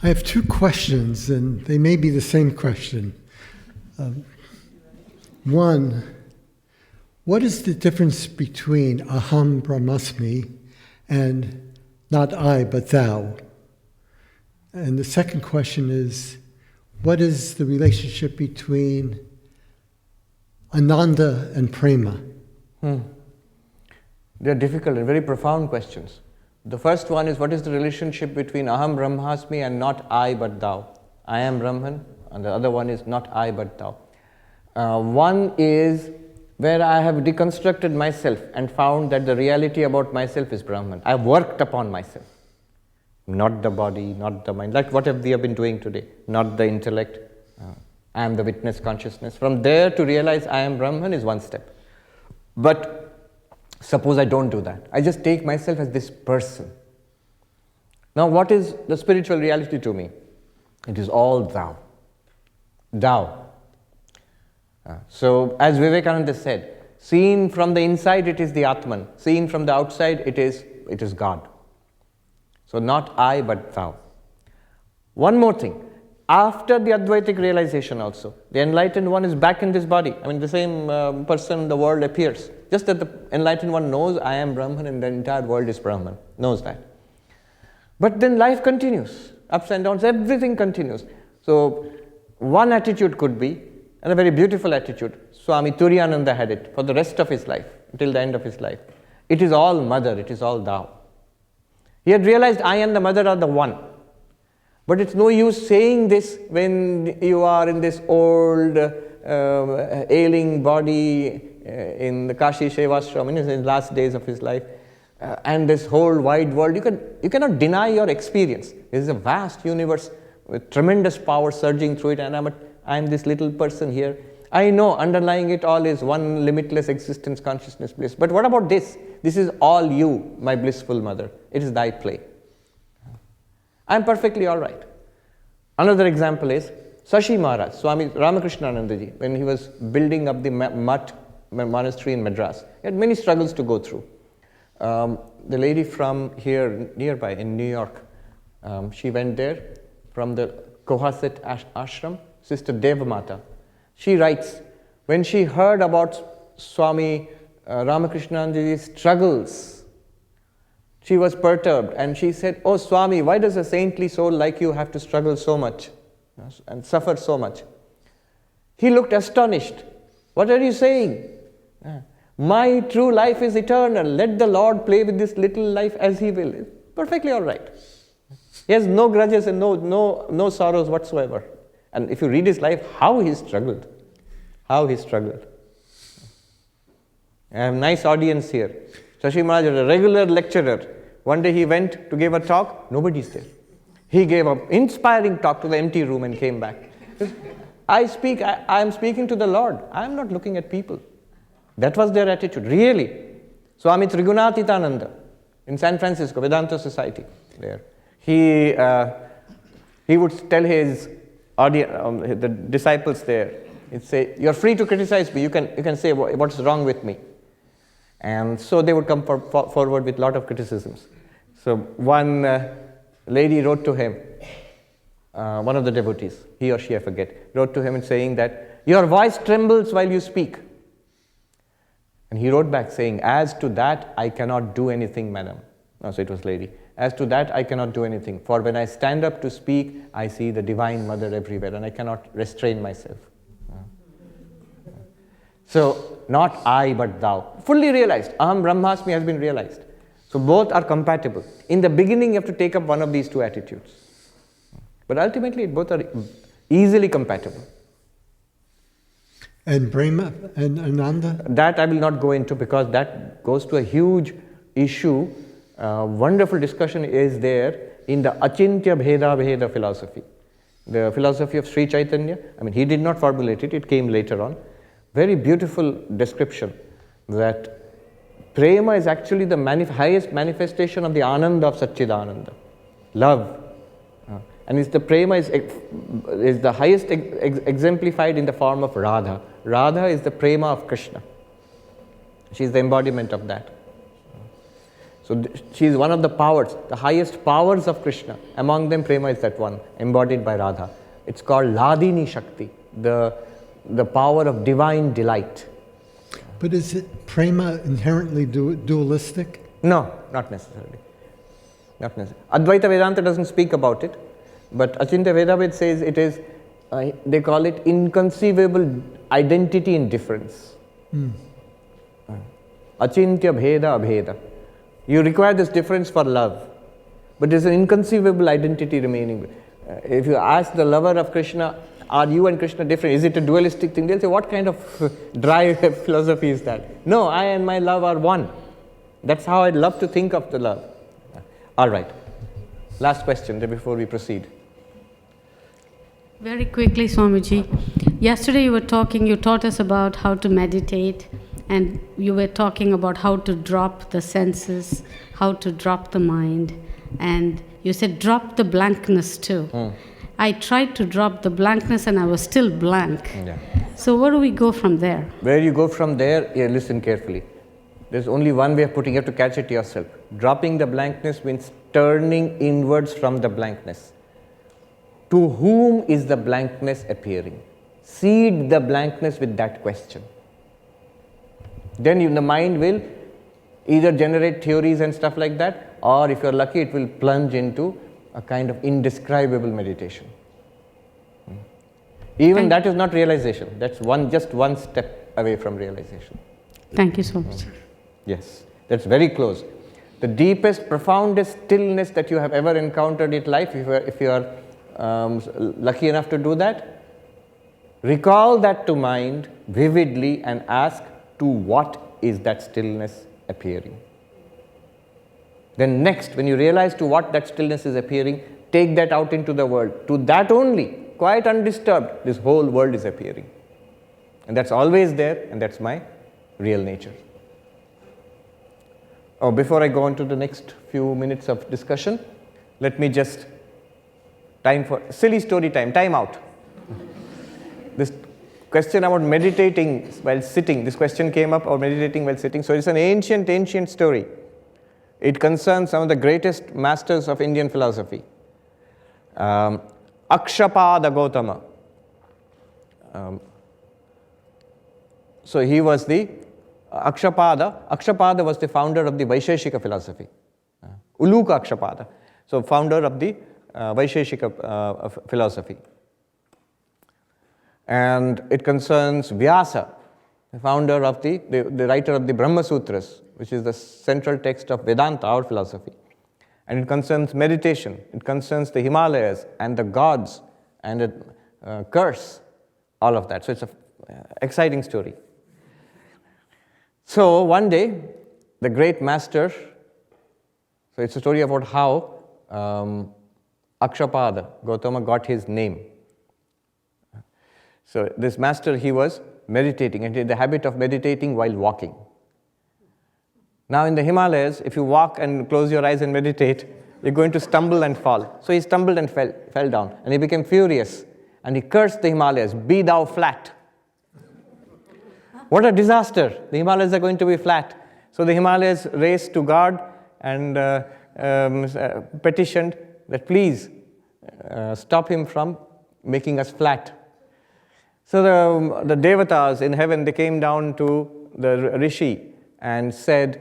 I have two questions, and they may be the same question. One, what is the difference between aham brahmasmi and not I but thou? And the second question is, what is the relationship between Ananda and Prema? They are difficult and very profound questions. The first one is, what is the relationship between aham brahmasmi and not I but thou? I am Brahman, and the other one is not I but thou. One is where I have deconstructed myself and found that the reality about myself is Brahman. I have worked upon myself. not the body, not the mind, like what we have been doing today, not the intellect. I am the witness consciousness. From there to realize I am Brahman is one step. But suppose I don't do that. I just take myself as this person. Now what is the spiritual reality to me? It is all thou. Thou. So as Vivekananda said, seen from the inside it is the Atman. Seen from the outside it is God. So not I but thou. One more thing. After the Advaitic realization also, the enlightened one is back in this body. I mean, the same person in the world appears. Just that the enlightened one knows I am Brahman and the entire world is Brahman. Knows that. But then life continues. Ups and downs, everything continues. So one attitude could be, and a very beautiful attitude, Swami Turiyananda had it for the rest of his life, until the end of his life. It is all mother, it is all thou. He had realized I and the mother are the one. But it's no use saying this when you are in this old, ailing body in the Kashi Shevashram, in his last days of his life, and this whole wide world. You cannot deny your experience. This is a vast universe with tremendous power surging through it, and I'm this little person here. I know underlying it all is one limitless existence, consciousness, bliss. But what about this? This is all you, my blissful mother. It is thy play. I am perfectly all right. Another example is Sashi Maharaj, Swami Ramakrishnanandaji, when he was building up the Mutt monastery in Madras. He had many struggles to go through. The lady from here nearby in New York, she went there from the Kohaset ashram, Sister Devamata. She writes, when she heard about Swami Ramakrishnanandaji's struggles, she was perturbed and she said, "Oh Swami, why does a saintly soul like you have to struggle so much and suffer so much?" He looked astonished. "What are you saying? My true life is eternal. Let the Lord play with this little life as He will." It's perfectly all right. He has no grudges and no sorrows whatsoever. And if you read his life, how he struggled. How he struggled. I have a nice audience here. Shashi Maharaj is a regular lecturer. One day he went to give a talk, nobody's there. He gave an inspiring talk to the empty room and came back. I am speaking to the Lord. I am not looking at people. That was their attitude, really. Swami Trigunatitananda in San Francisco, Vedanta Society there. He would tell his audience, the disciples there, he'd say, "You're free to criticize me. You can say what's wrong with me." And so they would come forward with a lot of criticisms. So one lady wrote to him, one of the devotees, he or she, I forget, wrote to him and saying that, "Your voice trembles while you speak." And he wrote back saying, "As to that, I cannot do anything, madam." No, so it was lady. "As to that, I cannot do anything. For when I stand up to speak, I see the Divine Mother everywhere and I cannot restrain myself." So, not I but thou. Fully realized. Aham Brahmasmi has been realized. So both are compatible. In the beginning, you have to take up one of these two attitudes. But ultimately, both are easily compatible. And Brahma and Ananda? That I will not go into because that goes to a huge issue. Wonderful discussion is there in the Achintya Bheda Bheda philosophy. The philosophy of Sri Chaitanya. I mean, he did not formulate it, it came later on. Very beautiful description that prema is actually the highest manifestation of the ananda of Satchidananda. Love. And the prema is the highest exemplified in the form of Radha. Radha is the prema of Krishna. She is the embodiment of that. So she is one of the powers, the highest powers of Krishna. Among them, prema is that one, embodied by Radha. It's called Ladini Shakti, the power of divine delight. But is it prema inherently dualistic? No, not necessarily. Not necessarily. Advaita Vedanta doesn't speak about it, but Achintya Vedabhed says it is, they call it inconceivable identity in difference. Achintya Bheda Abheda. You require this difference for love, but there's an inconceivable identity remaining. If you ask the lover of Krishna, are you and Krishna different? Is it a dualistic thing? They'll say, what kind of dry philosophy is that? No, I and my love are one. That's how I'd love to think of the love. All right. Last question before we proceed. Very quickly, Swamiji. Yesterday you taught us about how to meditate, and you were talking about how to drop the senses, how to drop the mind, and you said drop the blankness too. I tried to drop the blankness and I was still blank. Yeah. So where do we go from there? Where you go from there, listen carefully. There's only one way of putting it, you have to catch it yourself. Dropping the blankness means turning inwards from the blankness. To whom is the blankness appearing? Seed the blankness with that question. Then the mind will either generate theories and stuff like that, or if you're lucky, it will plunge into a kind of indescribable meditation. Even that is not realization. That's just one step away from realization. Thank you so much. Yes, that's very close. The deepest, profoundest stillness that you have ever encountered in life, if you are lucky enough to do that, recall that to mind vividly and ask, to what is that stillness appearing? Then next, when you realize to what that stillness is appearing, take that out into the world. To that only, quite undisturbed, this whole world is appearing. And that's always there, and that's my real nature. Oh, before I go on to the next few minutes of discussion, let me just time for silly story time out. This question about meditating while sitting, this question came up, or meditating while sitting. So it's an ancient story. It concerns some of the greatest masters of Indian philosophy. Akshapada Gautama. So he was the Akshapada was the founder of the Vaisheshika philosophy. Uluka Akshapada. So founder of the Vaisheshika philosophy. And it concerns Vyasa, the founder of the writer of the Brahma Sutras, which is the central text of Vedanta, our philosophy. And it concerns meditation, it concerns the Himalayas and the gods and the curse, all of that. So it's an exciting story. So one day, the great master, so it's a story about how Akshapada, Gautama, got his name. So this master, he was meditating, and he had the habit of meditating while walking. Now in the Himalayas, if you walk and close your eyes and meditate, you're going to stumble and fall. So he stumbled and fell down, and he became furious, and he cursed the Himalayas, "Be thou flat." What a disaster! The Himalayas are going to be flat. So the Himalayas raced to God and petitioned that please stop him from making us flat. So the devatas in heaven, they came down to the rishi and said,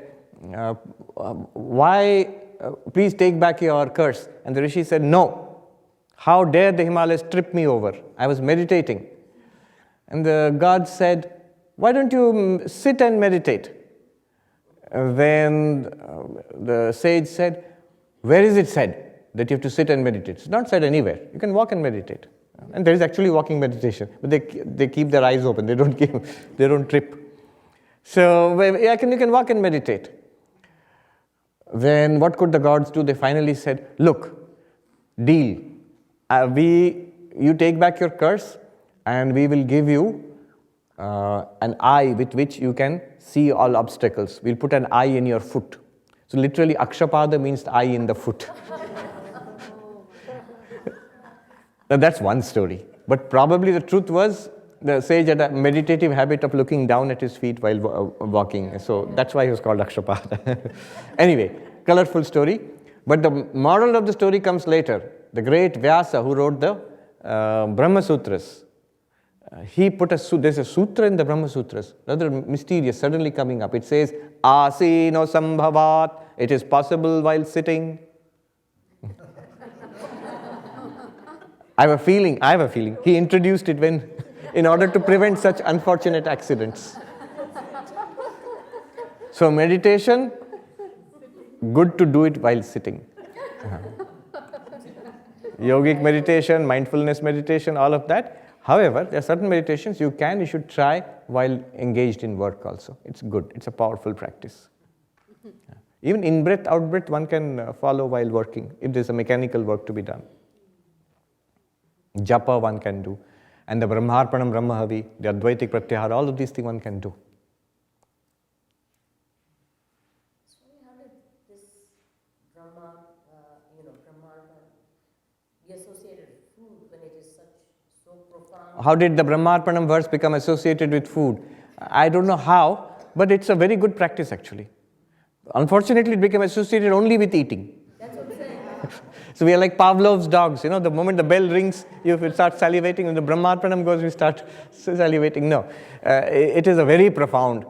please take back your curse. And the rishi said, no. How dare the Himalayas trip me over? I was meditating. And the god said, why don't you sit and meditate? Then the sage said, where is it said that you have to sit and meditate? It's not said anywhere. You can walk and meditate. And there is actually walking meditation, but they keep their eyes open. They don't trip. So you can walk and meditate. Then what could the gods do? They finally said, look, deal. You take back your curse, and we will give you an eye with which you can see all obstacles. We'll put an eye in your foot. So literally, Akshapada means the eye in the foot. Now that's one story. But probably the truth was, the sage had a meditative habit of looking down at his feet while walking. So that's why he was called Akshapada. Anyway, colorful story. But the moral of the story comes later. The great Vyasa, who wrote the Brahma Sutras, he put there's a sutra in the Brahma Sutras, rather mysterious, suddenly coming up. It says, Asino Sambhavat, it is possible while sitting. I have a feeling. He introduced it in order to prevent such unfortunate accidents. So meditation, good to do it while sitting. Yogic meditation, mindfulness meditation, all of that. However, there are certain meditations you should try while engaged in work also. It's good. It's a powerful practice. Even in-breath, out-breath, one can follow while working, if there's a mechanical work to be done. Japa one can do. And the Brahmarpanam, Brahmahavi, the Advaitik Pratyahara, all of these things one can do. So how did this Brahma, Brahmarpan be associated with food when it is so profound? How did the Brahmarpanam verse become associated with food? I don't know how, but it's a very good practice actually. Unfortunately, it became associated only with eating. That's what I'm saying. So we are like Pavlov's dogs, the moment the bell rings, you start salivating. When the Brahmarpanam goes, we start salivating. No, it is a very profound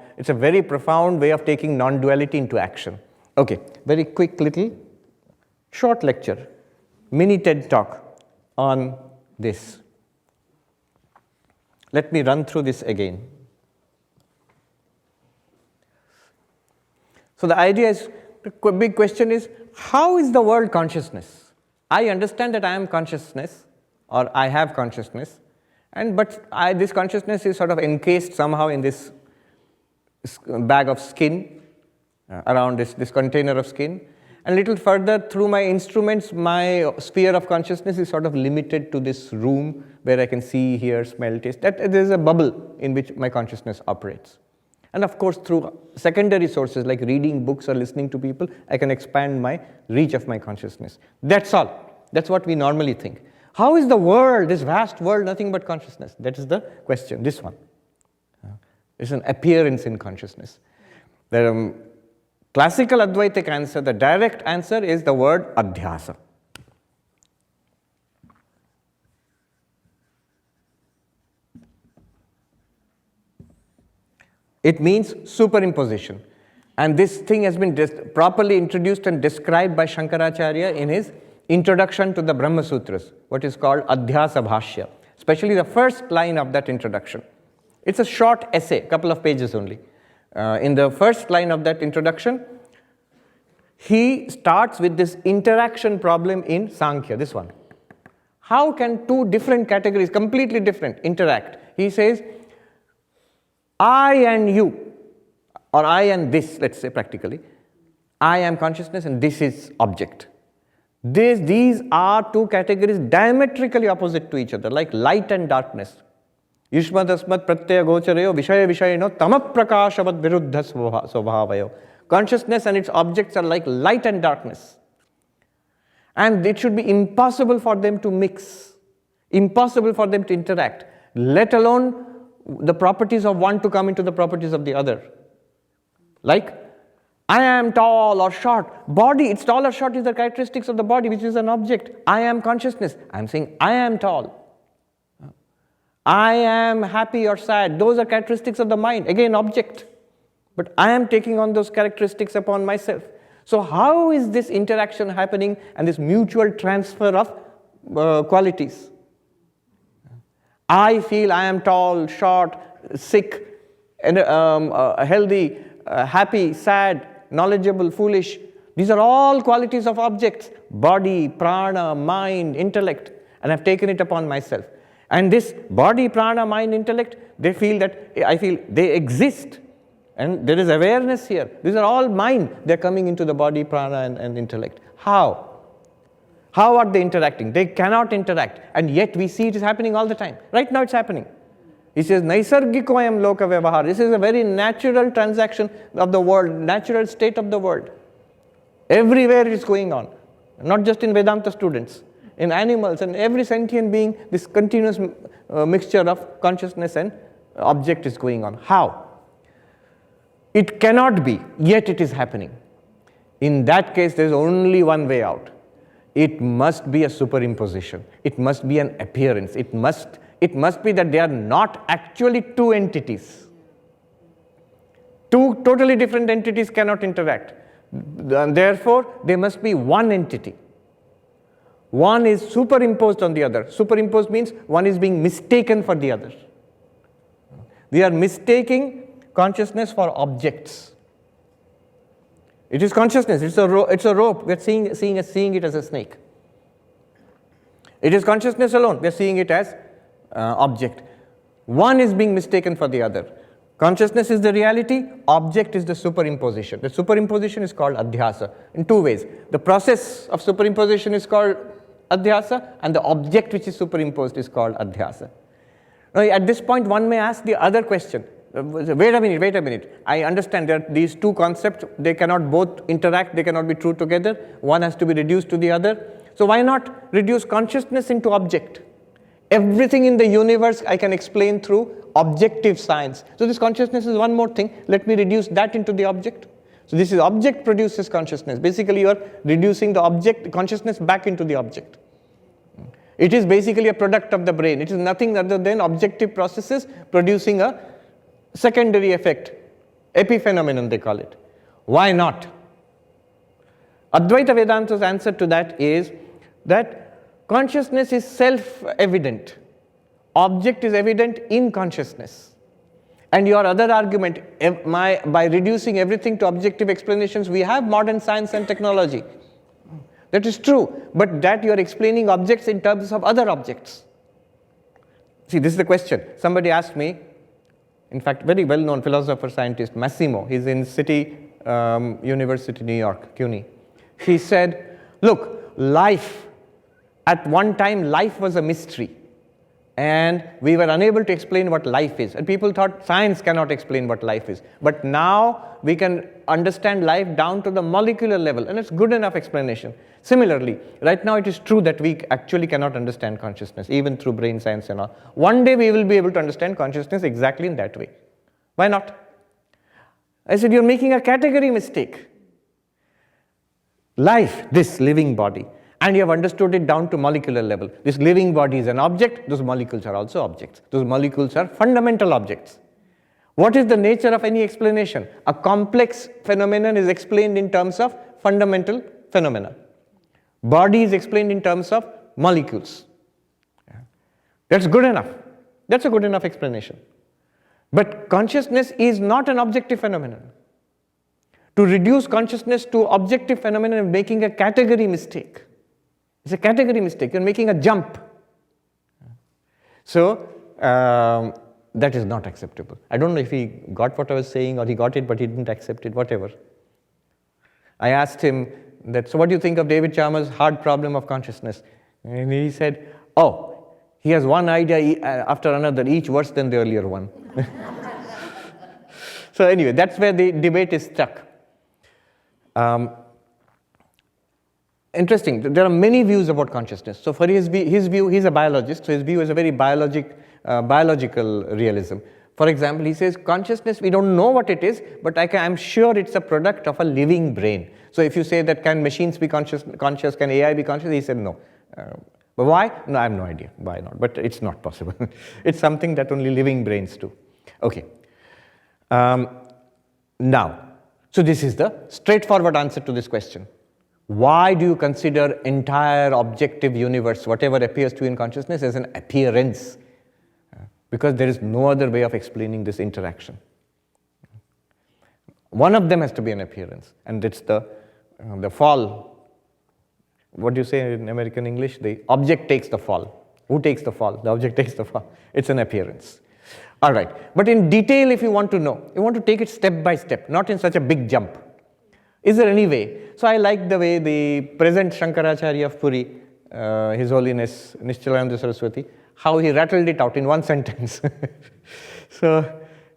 way of taking non-duality into action. Okay, very quick little short lecture, mini TED talk on this. Let me run through this again. So the idea is, the big question is, how is the world consciousness? I understand that I am consciousness, or I have consciousness, but this consciousness is sort of encased somehow in this bag of skin, around this container of skin. And a little further through my instruments, my sphere of consciousness is sort of limited to this room where I can see, hear, smell, taste. That there is a bubble in which my consciousness operates. And of course, through secondary sources like reading books or listening to people, I can expand my reach of my consciousness. That's all. That's what we normally think. How is the world, this vast world, nothing but consciousness? That is the question, this one. It's an appearance in consciousness. The classical Advaitic answer, the direct answer is the word adhyasa. It means superimposition. And this thing has been properly introduced and described by Shankaracharya in his introduction to the Brahma Sutras, what is called Adhyasa Bhashya, especially the first line of that introduction. It's a short essay, a couple of pages only. In the first line of that introduction, he starts with this interaction problem in Sankhya, this one. How can two different categories, completely different, interact? He says, I and you, or I and this, let's say practically, I am consciousness and this is object. These are two categories diametrically opposite to each other, like light and darkness. Yushmad asmat pratyaya gocharayo vishaya vishayano tamak prakashavad viruddha svabhavayo. Consciousness and its objects are like light and darkness. And it should be impossible for them to mix, impossible for them to interact, let alone the properties of one to come into the properties of the other. Like, I am tall or short. Body, it's tall or short is the characteristics of the body, which is an object. I am consciousness. I am saying, I am tall. I am happy or sad. Those are characteristics of the mind. Again, object. But I am taking on those characteristics upon myself. So how is this interaction happening and this mutual transfer of qualities? I feel I am tall, short, sick, healthy, happy, sad, knowledgeable, foolish. These are all qualities of objects, body, prana, mind, intellect, and I've taken it upon myself. And this body, prana, mind, intellect, I feel they exist. And there is awareness here. These are all mine. They're coming into the body, prana, and intellect. How? How are they interacting? They cannot interact. And yet we see it is happening all the time. Right now it's happening. He says, Naisargikoyam loka vyavahar. This is a very natural transaction of the world, natural state of the world. Everywhere it is going on. Not just in Vedanta students. In animals and every sentient being, this continuous mixture of consciousness and object is going on. How? It cannot be, yet it is happening. In that case, there is only one way out. It must be a superimposition. It must be an appearance. It must be that they are not actually two entities. Two totally different entities cannot interact. And therefore, they must be one entity. One is superimposed on the other. Superimposed means one is being mistaken for the other. We are mistaking consciousness for objects. It is consciousness, it's a rope. We are seeing it as a snake. It is consciousness alone, we are seeing it as object. One is being mistaken for the other. Consciousness is the reality, object is the superimposition. The superimposition is called adhyasa in two ways. The process of superimposition is called adhyasa, and the object which is superimposed is called adhyasa. Now, at this point, one may ask the other question. Wait a minute. I understand that these two concepts, they cannot both interact, they cannot be true together. One has to be reduced to the other. So why not reduce consciousness into object? Everything in the universe I can explain through objective science. So this consciousness is one more thing. Let me reduce that into the object. So this is object produces consciousness. Basically, you are reducing the object consciousness back into the object. It is basically a product of the brain. It is nothing other than objective processes producing a secondary effect, epiphenomenon they call it. Why not? Advaita Vedanta's answer to that is that consciousness is self-evident. Object is evident in consciousness. And your other argument, by reducing everything to objective explanations, we have modern science and technology. That is true, but that you are explaining objects in terms of other objects. See, this is the question. Somebody asked me, in fact, very well-known philosopher, scientist, Massimo, he's in City University, New York, CUNY. He said, look, life, at one time, life was a mystery. And we were unable to explain what life is. And people thought science cannot explain what life is. But now we can understand life down to the molecular level, and it's good enough explanation. Similarly, right now it is true that we actually cannot understand consciousness, even through brain science and all. One day we will be able to understand consciousness exactly in that way. Why not? I said, you're making a category mistake. Life, this living body, and you have understood it down to molecular level. This living body is an object, those molecules are also objects. Those molecules are fundamental objects. What is the nature of any explanation? A complex phenomenon is explained in terms of fundamental phenomena. Body is explained in terms of molecules. That's good enough. That's a good enough explanation. But consciousness is not an objective phenomenon. To reduce consciousness to objective phenomenon is making a category mistake. It's a category mistake. You're making a jump. So, that is not acceptable. I don't know if he got what I was saying or he got it but he didn't accept it, whatever. I asked him that, so what do you think of David Chalmers' hard problem of consciousness? And he said, oh, he has one idea after another, each worse than the earlier one. So anyway, that's where the debate is stuck. Interesting, there are many views about consciousness. So for his view, he's a biologist, so his view is a very biological realism. For example, he says consciousness, we don't know what it is, but I'm sure it's a product of a living brain. So if you say that can machines be conscious, can AI be conscious? He said no. But why? No, I have no idea why not, but it's not possible. It's something that only living brains do. Okay. Now, so this is the straightforward answer to this question. Why do you consider entire objective universe, whatever appears to you in consciousness, as an appearance? Because there is no other way of explaining this interaction. One of them has to be an appearance, and it's the fall. What do you say in American English? The object takes the fall. Who takes the fall? The object takes the fall. It's an appearance. All right. But in detail, if you want to know, you want to take it step by step, not in such a big jump. Is there any way? So I like the way the present Shankaracharya of Puri, His Holiness Nishchalananda Saraswati, how he rattled it out in one sentence. So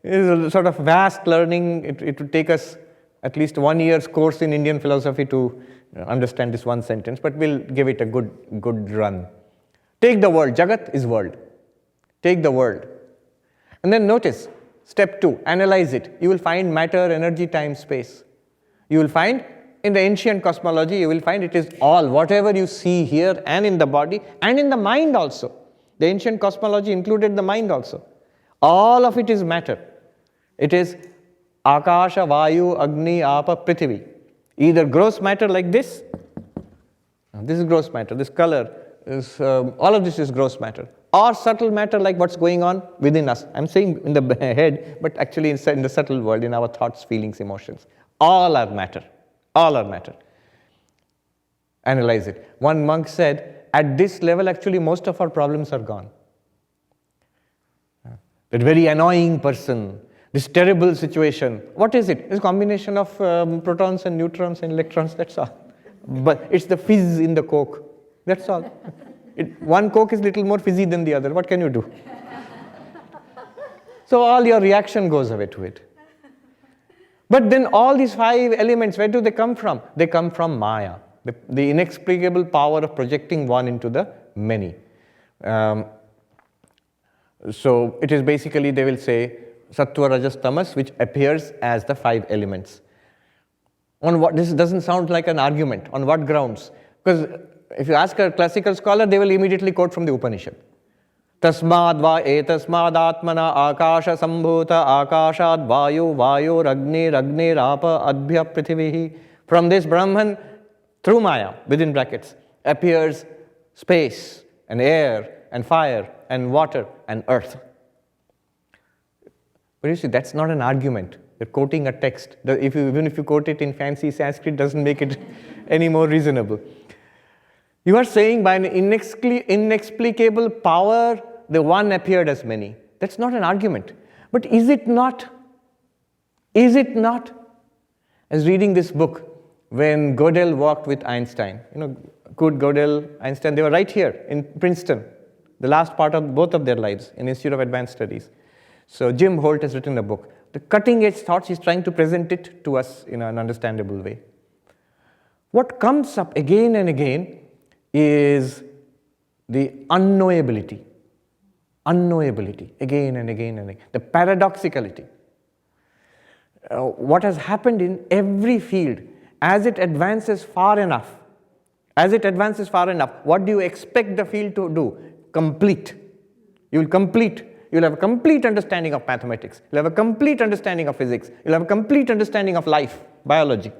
it is a sort of vast learning. It would take us at least 1 year's course in Indian philosophy to understand this one sentence, but we'll give it a good run. Take the world. Jagat is world. Take the world. And then notice, step 2, analyze it. You will find matter, energy, time, space. You will find in the ancient cosmology, you will find it is all, whatever you see here and in the body and in the mind also. The ancient cosmology included the mind also. All of it is matter. It is Akasha, Vayu, Agni, Apa, Prithvi. Either gross matter like this is gross matter, this color is, all of this is gross matter. Or subtle matter like what's going on within us. I'm saying in the head, but actually in the subtle world, in our thoughts, feelings, emotions. All are matter. All are matter. Analyze it. One monk said, at this level, actually, most of our problems are gone. That very annoying person, this terrible situation. What is it? It's a combination of protons and neutrons and electrons, that's all. But it's the fizz in the Coke, that's all. One Coke is a little more fizzy than the other. What can you do? So all your reaction goes away to it. But then all these 5 elements, where do they come from? They come from Maya, the inexplicable power of projecting one into the many. So it is basically, they will say, Sattva, Rajas, Tamas, which appears as the 5 elements. On what? This doesn't sound like an argument. On what grounds? Because if you ask a classical scholar, they will immediately quote from the Upanishad. Tasmad va etasmad atmana akasha sambhuta akashad vayu vayu ragne ragne rapa adbhya prithivihi. From this Brahman, through Maya, within brackets, appears space and air and fire and water and earth. But you see, that's not an argument. You're quoting a text. Even if you quote it in fancy Sanskrit, doesn't make it any more reasonable. You are saying by an inexplicable power, the one appeared as many. That's not an argument. But is it not? Is it not? I was reading this book when Gödel walked with Einstein. You know, Kurt Gödel, Einstein, they were right here in Princeton, the last part of both of their lives in Institute of Advanced Studies. So Jim Holt has written a book. The cutting-edge thoughts, he's trying to present it to us in an understandable way. What comes up again and again is the unknowability. Unknowability, again and again and again. The paradoxicality. What has happened in every field, as it advances far enough, what do you expect the field to do? Complete. You will complete. You'll have a complete understanding of mathematics. You'll have a complete understanding of physics. You'll have a complete understanding of life, biology.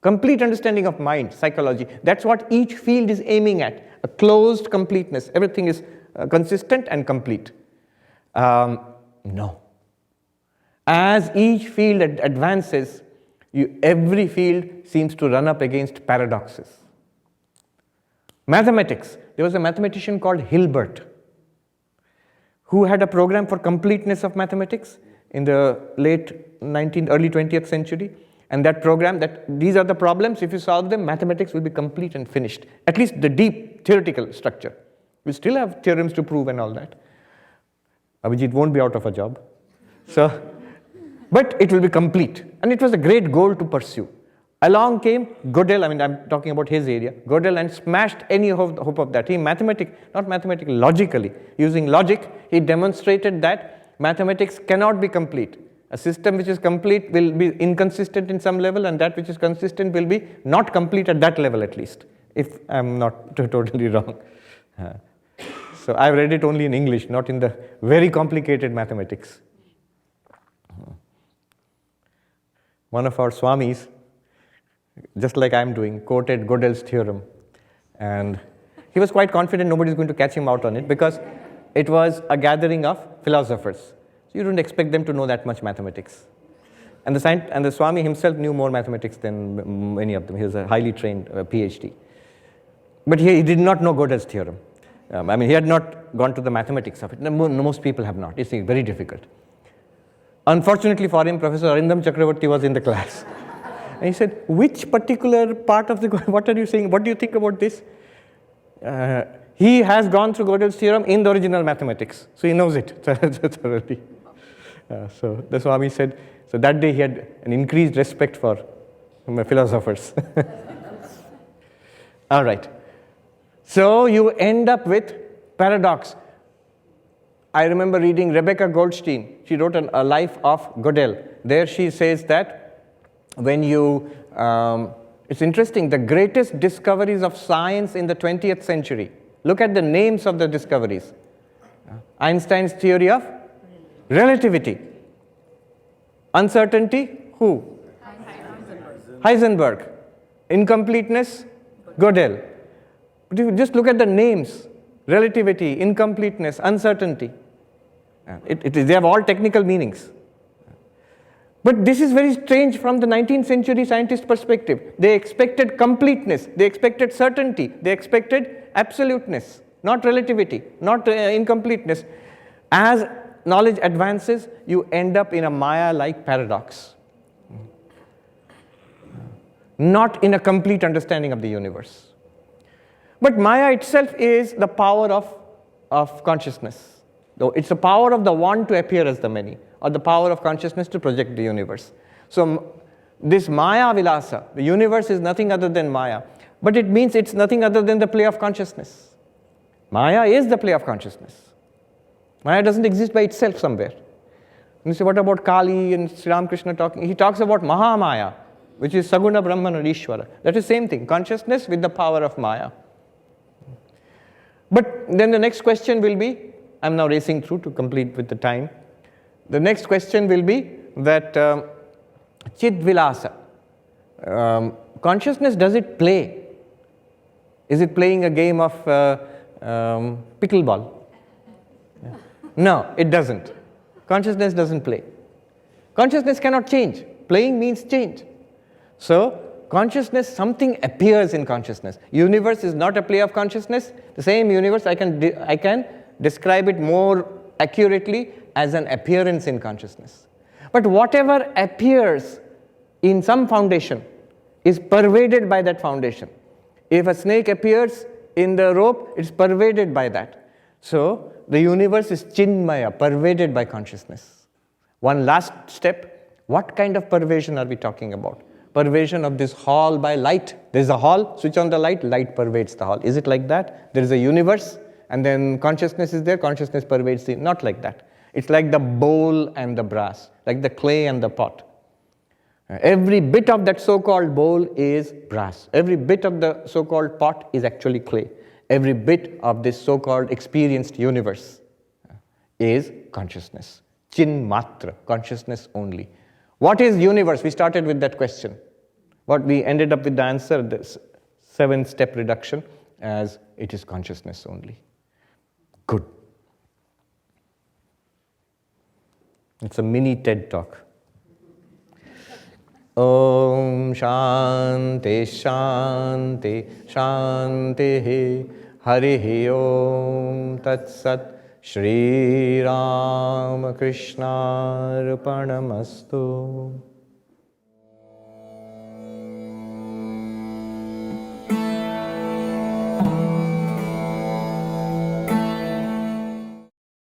Complete understanding of mind, psychology. That's what each field is aiming at. A closed completeness. Everything is consistent and complete. No. As each field advances, every field seems to run up against paradoxes. Mathematics. There was a mathematician called Hilbert who had a program for completeness of mathematics in the late 19th, early 20th century. And that program, these are the problems, if you solve them, mathematics will be complete and finished. At least the deep theoretical structure. We still have theorems to prove and all that. Abhijit won't be out of a job. But it will be complete. And it was a great goal to pursue. Along came Gödel, I'm talking about his area, Gödel, and smashed any hope of that. He logically, using logic, he demonstrated that mathematics cannot be complete. A system which is complete will be inconsistent in some level, and that which is consistent will be not complete at that level at least, if I'm not totally wrong. So I've read it only in English, not in the very complicated mathematics. One of our Swamis, just like I'm doing, quoted Gödel's theorem. And he was quite confident nobody's going to catch him out on it because it was a gathering of philosophers. So you don't expect them to know that much mathematics. And the Swami himself knew more mathematics than many of them. He was a highly trained PhD. But he did not know Gödel's theorem. He had not gone to the mathematics of it. Most people have not. It's very difficult. Unfortunately for him, Professor Arindam Chakravarti was in the class. And he said, which particular part of what are you saying? What do you think about this? He has gone through Gödel's theorem in the original mathematics. So he knows it thoroughly. So the Swami said, so that day he had an increased respect for philosophers. All right. So you end up with paradox. I remember reading Rebecca Goldstein. She wrote a life of Gödel. There she says that when you, it's interesting, the greatest discoveries of science in the 20th century, look at the names of the discoveries. Einstein's theory of relativity. Uncertainty, who? Heisenberg. Incompleteness, Gödel. But if you just look at the names, relativity, incompleteness, uncertainty, they have all technical meanings. But this is very strange from the 19th century scientist perspective. They expected completeness, they expected certainty, they expected absoluteness, not relativity, not incompleteness. As knowledge advances, you end up in a Maya-like paradox. Not in a complete understanding of the universe. But Maya itself is the power of consciousness. Though it's the power of the one to appear as the many, or the power of consciousness to project the universe. So this Maya Vilasa, the universe is nothing other than Maya, but it means it's nothing other than the play of consciousness. Maya is the play of consciousness. Maya doesn't exist by itself somewhere. And you say, what about Kali and Sri Ramakrishna talking? He talks about Mahamaya, which is Saguna Brahman or Ishvara. That is the same thing, consciousness with the power of Maya. But then the next question will be, I'm now racing through to complete with the time. The next question will be that Chid Vilasa. Consciousness, does it play? Is it playing a game of pickleball? Yeah. No, it doesn't. Consciousness doesn't play. Consciousness cannot change. Playing means change. So, consciousness, something appears in consciousness. Universe is not a play of consciousness. The same universe, I can describe it more accurately as an appearance in consciousness. But whatever appears in some foundation is pervaded by that foundation. If a snake appears in the rope, it's pervaded by that. So, the universe is Chinmaya, pervaded by consciousness. One last step, what kind of pervasion are we talking about? Pervasion of this hall by light. There is a hall, switch on the light, light pervades the hall. Is it like that? There is a universe, and then consciousness is there, consciousness pervades the... Not like that. It's like the bowl and the brass, like the clay and the pot. Every bit of that so-called bowl is brass. Every bit of the so-called pot is actually clay. Every bit of this so-called experienced universe is consciousness. Chin matra, consciousness only. What is universe? We started with that question. What we ended up with the answer, this 7-step reduction, as it is consciousness only. Good. It's a mini TED talk. Om Shanti Shanti Shanti Harihi Om Tat Sat Shri Ram Krishna Arpanamastu.